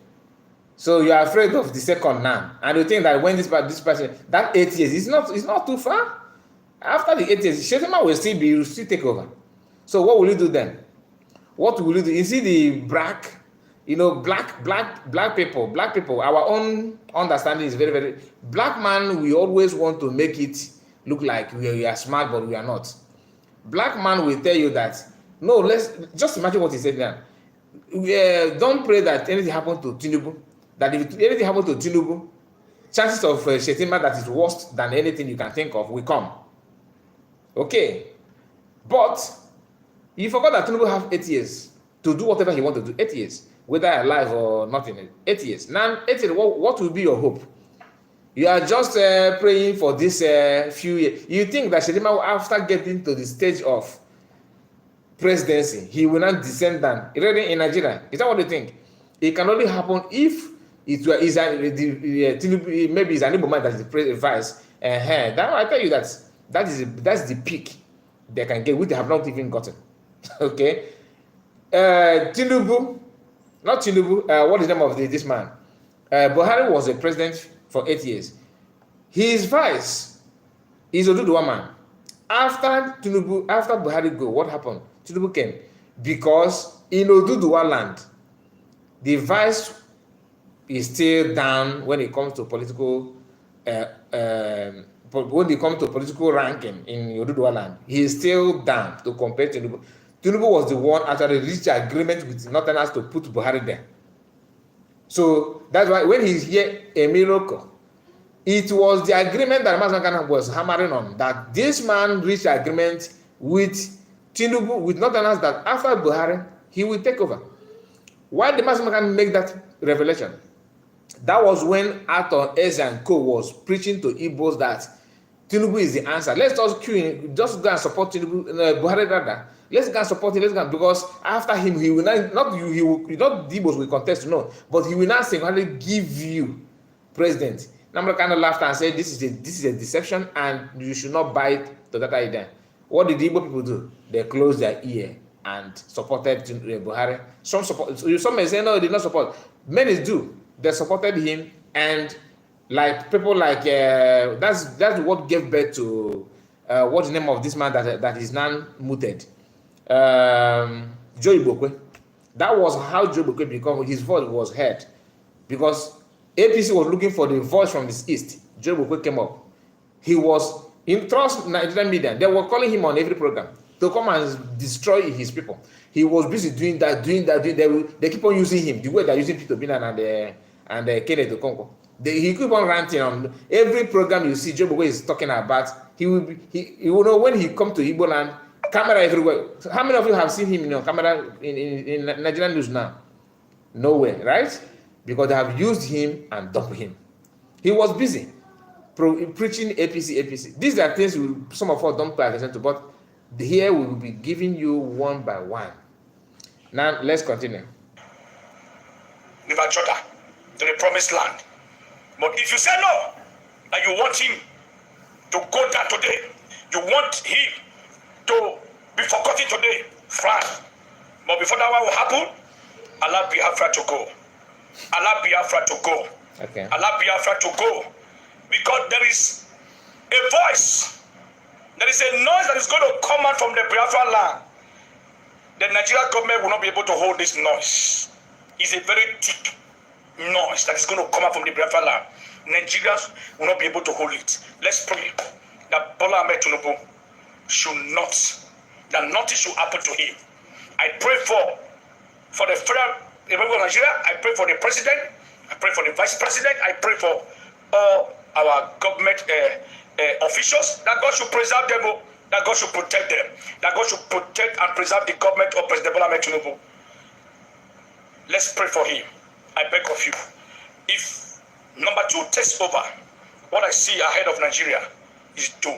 So you are afraid of the second now, and you think that when this person, that 8 years is not too far. After the 8 years, Shettima will still take over. So what will you do then? What will you do? You see the black people. Our own understanding is very, very black man. We always want to make it look like we are smart, but we are not. Black man will tell you that no. Let's just imagine what he said now. Don't pray that anything happens to Tinubu. That if anything happens to Tinubu, chances of Shettima that is worse than anything you can think of will come. Okay, but you forgot that Tinubu have 8 years to do whatever he wants to do. 8 years, whether alive or not in it. 8 years. Now, 8 years, what will be your hope? You are just praying for this few years. You think that Shettima, after getting to the stage of presidency, he will not descend down. Already in Nigeria. Is that what you think? It can only happen if Tinubu, maybe it's an Igbo man that is the vice. That I tell you that's the peak they can get, which they have not even gotten. Okay, Tinubu, not Tinubu. What is the name of this man? Buhari was a president for 8 years. His vice is Oduduwa man. After Buhari go, what happened? Tinubu came because in Oduduwa land, the vice is still down when it comes to political. When it comes to political ranking in Oduduwa land, he is still down to compare to Tinubu. Tinubu was the one actually reached agreement with Northerners to put Buhari there. So that's why when he's here, a miracle. It was the agreement that Masamaka was hammering on, that this man reached agreement with Tinubu, with Northerners, that after Buhari, he will take over. Why did Masamaka make that revelation? That was when Arthur Eze and Co was preaching to Igbos that Tinubu is the answer. Let's just go and support Tinubu, Buhari rather. Let's go and support him. Because after him, he will not the Igbos will contest, no, but he will not single-handedly give you president. Namro kind of laughed and said, this is a deception and you should not buy it to that idea. What did the Igbo people do? They closed their ear and supported Buhari. Some may say no, they did not support. Many do. They supported him, and like people like that's what gave birth to what's the name of this man that is now muted, Joe Ibokwe. That was how Joe Ibokwe became. His voice was heard because APC was looking for the voice from the east. Joe Bokwe came up. He was in trust Nigerian media. They were calling him on every program to come and destroy his people. He was busy doing that. They keep on using him the way they're using Peter Binan and Kenneth Okonkwo. He keep on ranting on every program you see. Joe Bokwe is talking about. He will know when he come to Igbo land. Camera everywhere. So how many of you have seen him on camera in Nigerian news now? Nowhere, right? Because they have used him and dumped him. He was busy preaching APC. These are things some of us don't pay attention to, but here we will be giving you one by one. Now, let's continue. River Jordan, to the promised land. But if you say no, that you want him to go down today, you want him to be forgotten today, fine. But before that one will happen, allow Biafra to go. Allow Biafra to go. Okay. Allow Biafra to go. Because there is a voice, there is a noise that is going to come out from the Biafra land. The Nigerian government will not be able to hold this noise. It's a very thick noise that is going to come out from the Biafra land. Nigerians will not be able to hold it. Let's pray that Bola Ahmed Tinubu should not, that nothing should happen to him. I pray for the federal Republic of Nigeria. I pray for the president. I pray for the vice president. I pray for all our government officials, that God should preserve them, that God should protect them, that God should protect and preserve the government of President Bola Ahmed Tinubu. Let's pray for him. I beg of you. If number 2 takes over, what I see ahead of Nigeria is doom.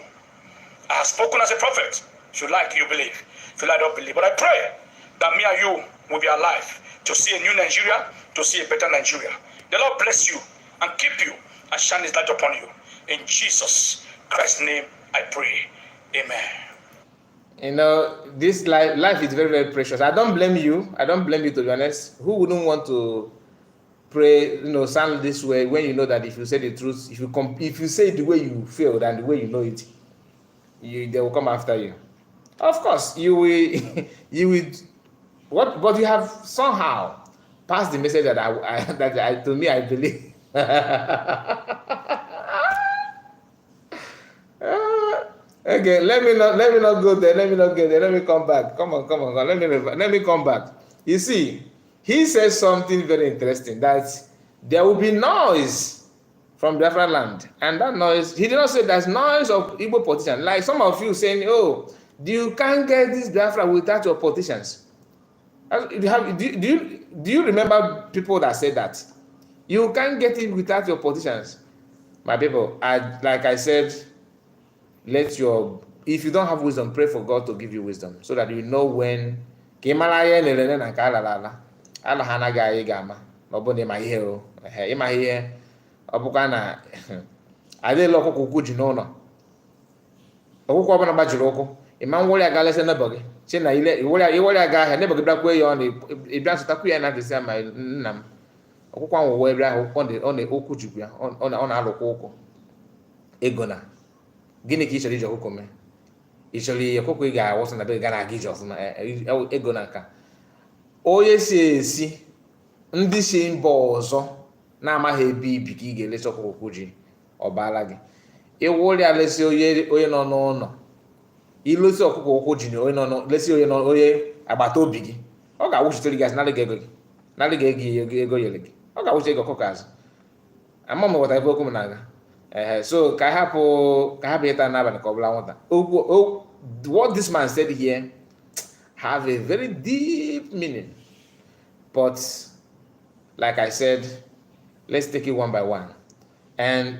I have spoken as a prophet. If you like, you believe. If you like, don't believe. But I pray that me and you will be alive to see a new Nigeria, to see a better Nigeria. The Lord bless you and keep you and shine his light upon you. In Jesus Christ's name, I pray. Amen. You know, this life is very, very precious. I don't blame you. To be honest. Who wouldn't want to pray, sound this way when you know that if you say the truth, if you say it the way you feel and the way you know it, they will come after you. Of course, you will. But you have somehow passed the message that I to me I believe. Okay, let me not go there. Let me come back. Come on. Let me come back. You see, he says something very interesting, that there will be noise from Biafra land, and that noise, he did not say there's noise of Igbo politicians. Like some of you saying, oh, you can't get this Biafra without your politicians. Do you remember people that said that? You can't get it without your politicians. My people, like I said, if you don't have wisdom, pray for God to give you wisdom, so that you know when ọbụkwa na adịla ọkụkọ ukwu ji n'ụlọ ọkụkọ ọbụla gbajiri ụkwụ ịma nwere aga lesa nebo gị chi na iwere aga ahịa nebo gị bịakwa ya ịbịa nsụtakwu ya na dịsị ma nna m ọkụkọ ahụ wee ebe ahụ okwu jikwa ya ọ na-alụkwa ụkwụ ego na gịnị ka ị chọrọ iji ọkụkọ mee? Ị chọrọ ihe ọkụkọ ị ga-awụsa na be ga na-aga ije ọfụma ego na nka onye si esi ndị si mba ọzọ na-amaghị ebe ibi ka ị ga-elesi ọkụkọ ukwu ji ọbala gị ịwụrị alesi onye nọ n'ụlọ ilosi ọkụkọ ukwu ji lesi onye agbata obi gị, ọ ga-awụchitere gị azụ narị gị ego yere gị, ọ ga-awụchi ego ọkụkọ azụ. ama m ghọtara ebe okwu m na-aga. So ka hapụ ịta n'abalị ka ọ bụla nwụta. What this man said here have a very deep meaning, but like I said, let's take it one by one. And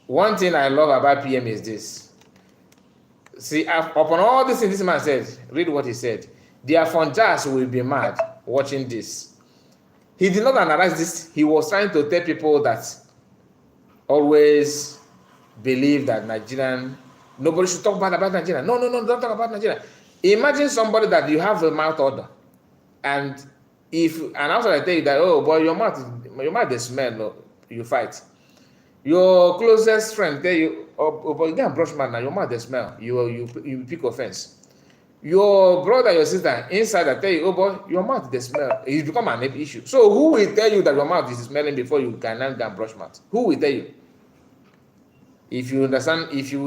one thing I love about PM is this. See, upon all this thing this man said, read what he said. The Afonjas will be mad watching this. He did not analyze this. He was trying to tell people that always believe that nobody should talk bad about Nigeria. No, don't talk about Nigeria. Imagine somebody that you have a mouth order, and after I tell you that, oh boy, your mouth they smell, you fight. Your closest friend tell you, oh boy, you can't brush man now, your mouth they smell, you pick offense. Your brother, your sister inside that tell you, oh boy, your mouth they smell. It's become an issue. So who will tell you that your mouth is smelling before you can go and brush mouth? Who will tell you? If you understand, if you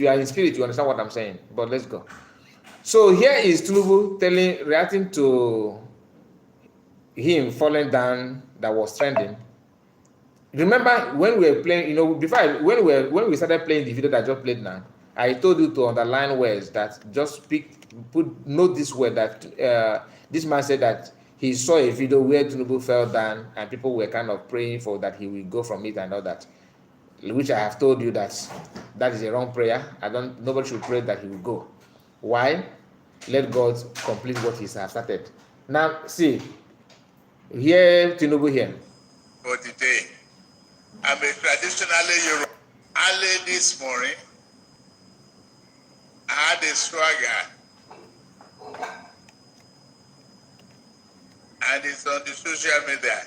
are in spirit, you understand what I'm saying. But let's go. So here is Tinubu reacting to him falling down that was trending. Remember when we were playing, you know, when we started playing the video that I just played now, I told you to underline words that just note this word that this man said that he saw a video where Tinubu fell down and people were kind of praying for that he will go from it and all that, which I have told you that is a wrong prayer. Nobody should pray that he will go. Why? Let God complete what he has started. Now see, here Tinubu here. For today, I'm a traditionally Yoruba. Early this morning, I had a swagger, and it's on the social media.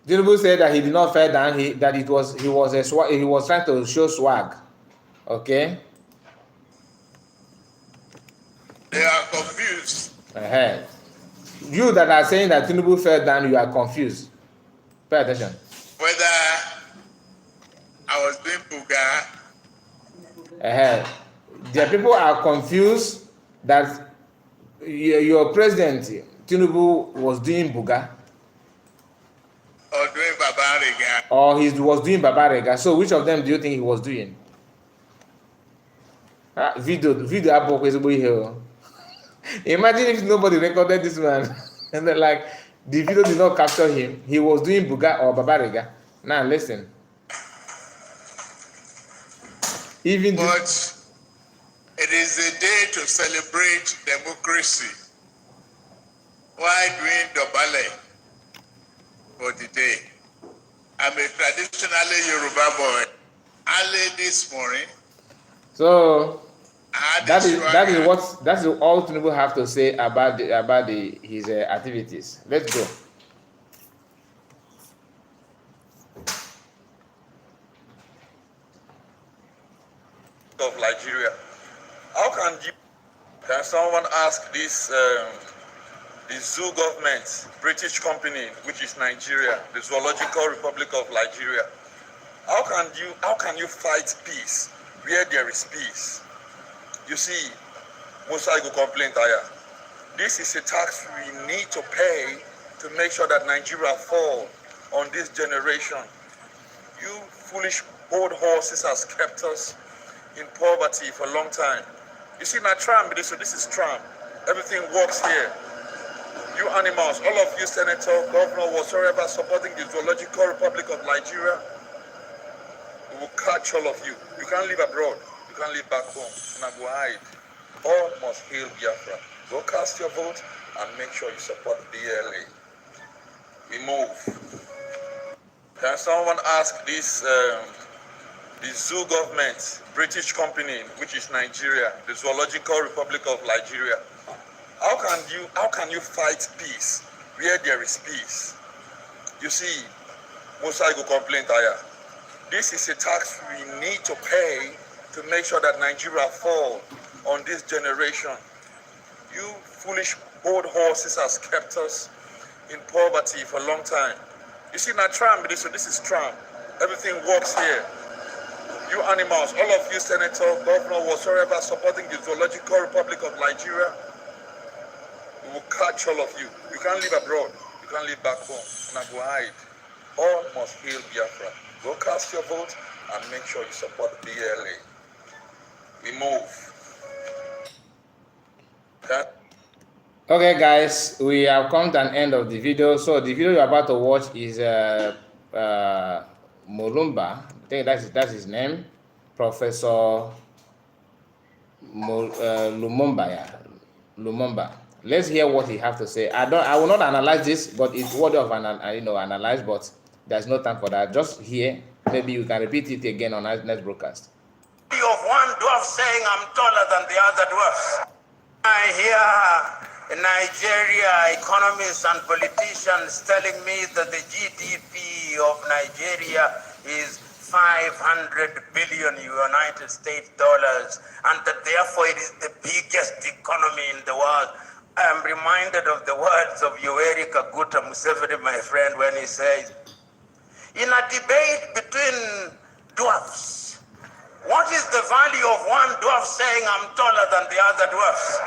Tinubu said that he did not fall down. He was trying to show swag. Okay. They are confused. You that are saying that Tinubu fell down, you are confused. Pay attention. Whether I was doing buga. The people are confused that your president Tinubu was doing buga. Or doing Babarega. Or he was doing Babarega. So which of them do you think he was doing? Video here. Imagine if nobody recorded this man and then like the video did not capture him. He was doing buga or Babarega. Now listen. But it is a day to celebrate democracy. Why doing Dobale for the day? I'm a traditionally Yoruba boy. Early this morning. So that is all Tinubu have to say about his activities. Let's go. Of Nigeria, how can someone ask this the zoo government, British company, which is Nigeria, the Zoological Republic of Nigeria, how can you fight peace where there is peace? You see, Musa go complain tire. This is a tax we need to pay to make sure that Nigeria fall on this generation. You foolish old horses has kept us in poverty for a long time. You see, now Trump, this is Trump. Everything works here. You animals, all of you, senator, governor, whatsoever, supporting the Zoological Republic of Nigeria, we will catch all of you. You can't live abroad. You can't live back home. And I go hide. All must hail Biafra. Go cast your vote and make sure you support the BLA. We move. Can someone ask this the zoo government, British company, which is Nigeria, the Zoological Republic of Nigeria, how can you fight peace where there is peace? You see, Musa go complain tire. This is a tax we need to pay to make sure that Nigeria fall on this generation. You foolish old horses has kept us in poverty for a long time. You see, now Trump, this is Trump. Everything works here. You animals, all of you, senator, governor, whatsoever, supporting the Zoological Republic of Nigeria, we will catch all of you. You can't live abroad. You can't live back home. And I go hide. All must hail Biafra. Go cast your vote and make sure you support the BLA. We move. Okay? Okay, guys, we have come to an end of the video. So the video you're about to watch is Mulumba. I think that's his name, Professor Lumumba. Yeah, Lumumba. Let's hear what he have to say. I will not analyze this, but it's worthy of analyze. But there's no time for that. Just here, maybe you can repeat it again on our next broadcast. Of one dwarf saying I'm taller than the other dwarfs. I hear in Nigeria economists and politicians telling me that the GDP of Nigeria is 500 billion United States dollars, and that therefore it is the biggest economy in the world. I am reminded of the words of Yoweri Kaguta Museveni, my friend, when he says, in a debate between dwarfs, what is the value of one dwarf saying I'm taller than the other dwarfs?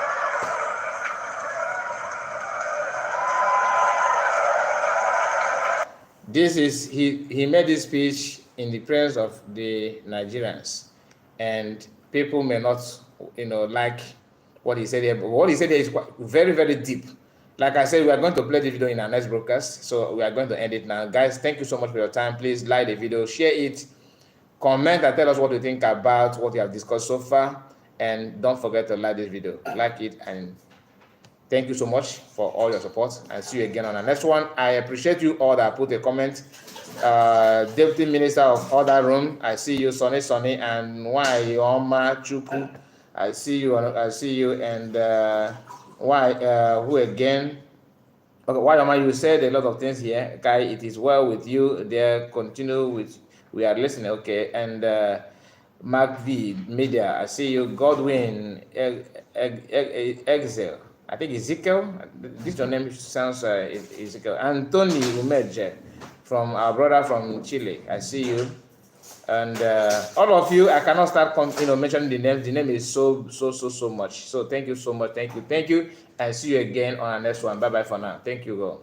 This is he made this speech in the presence of the Nigerians, and people may not like what he said here, but what he said here is very, very deep. Like I said, we are going to play the video in our next broadcast, so we are going to end it now. Guys, thank you so much for your time. Please like the video, share it, comment and tell us what you think about what we have discussed so far, and don't forget to like this video. Like it, and thank you so much for all your support, and see you again on the next one. I appreciate you all that put a comment. Deputy Minister of Other Room, I see you, Sonny, and Waioma Chuku, I see you, and who again? Okay, Waioma, you said a lot of things here. Okay, it is well with you. There, continue with. We are listening. Okay, and Mark V Media, I see you. Godwin Exile, I think Ezekiel. This your name sounds Ezekiel. Anthony Umeje, from our brother from Chile, I see you. And all of you, I cannot start mentioning the names. The name is so much. So thank you so much. Thank you, and see you again on our next one. Bye bye for now. Thank you all.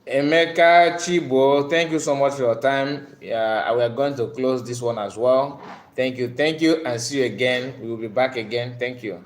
Emeka Chibo, thank you so much for your time. We are going to close this one as well. Thank you, and see you again. We will be back again. Thank you.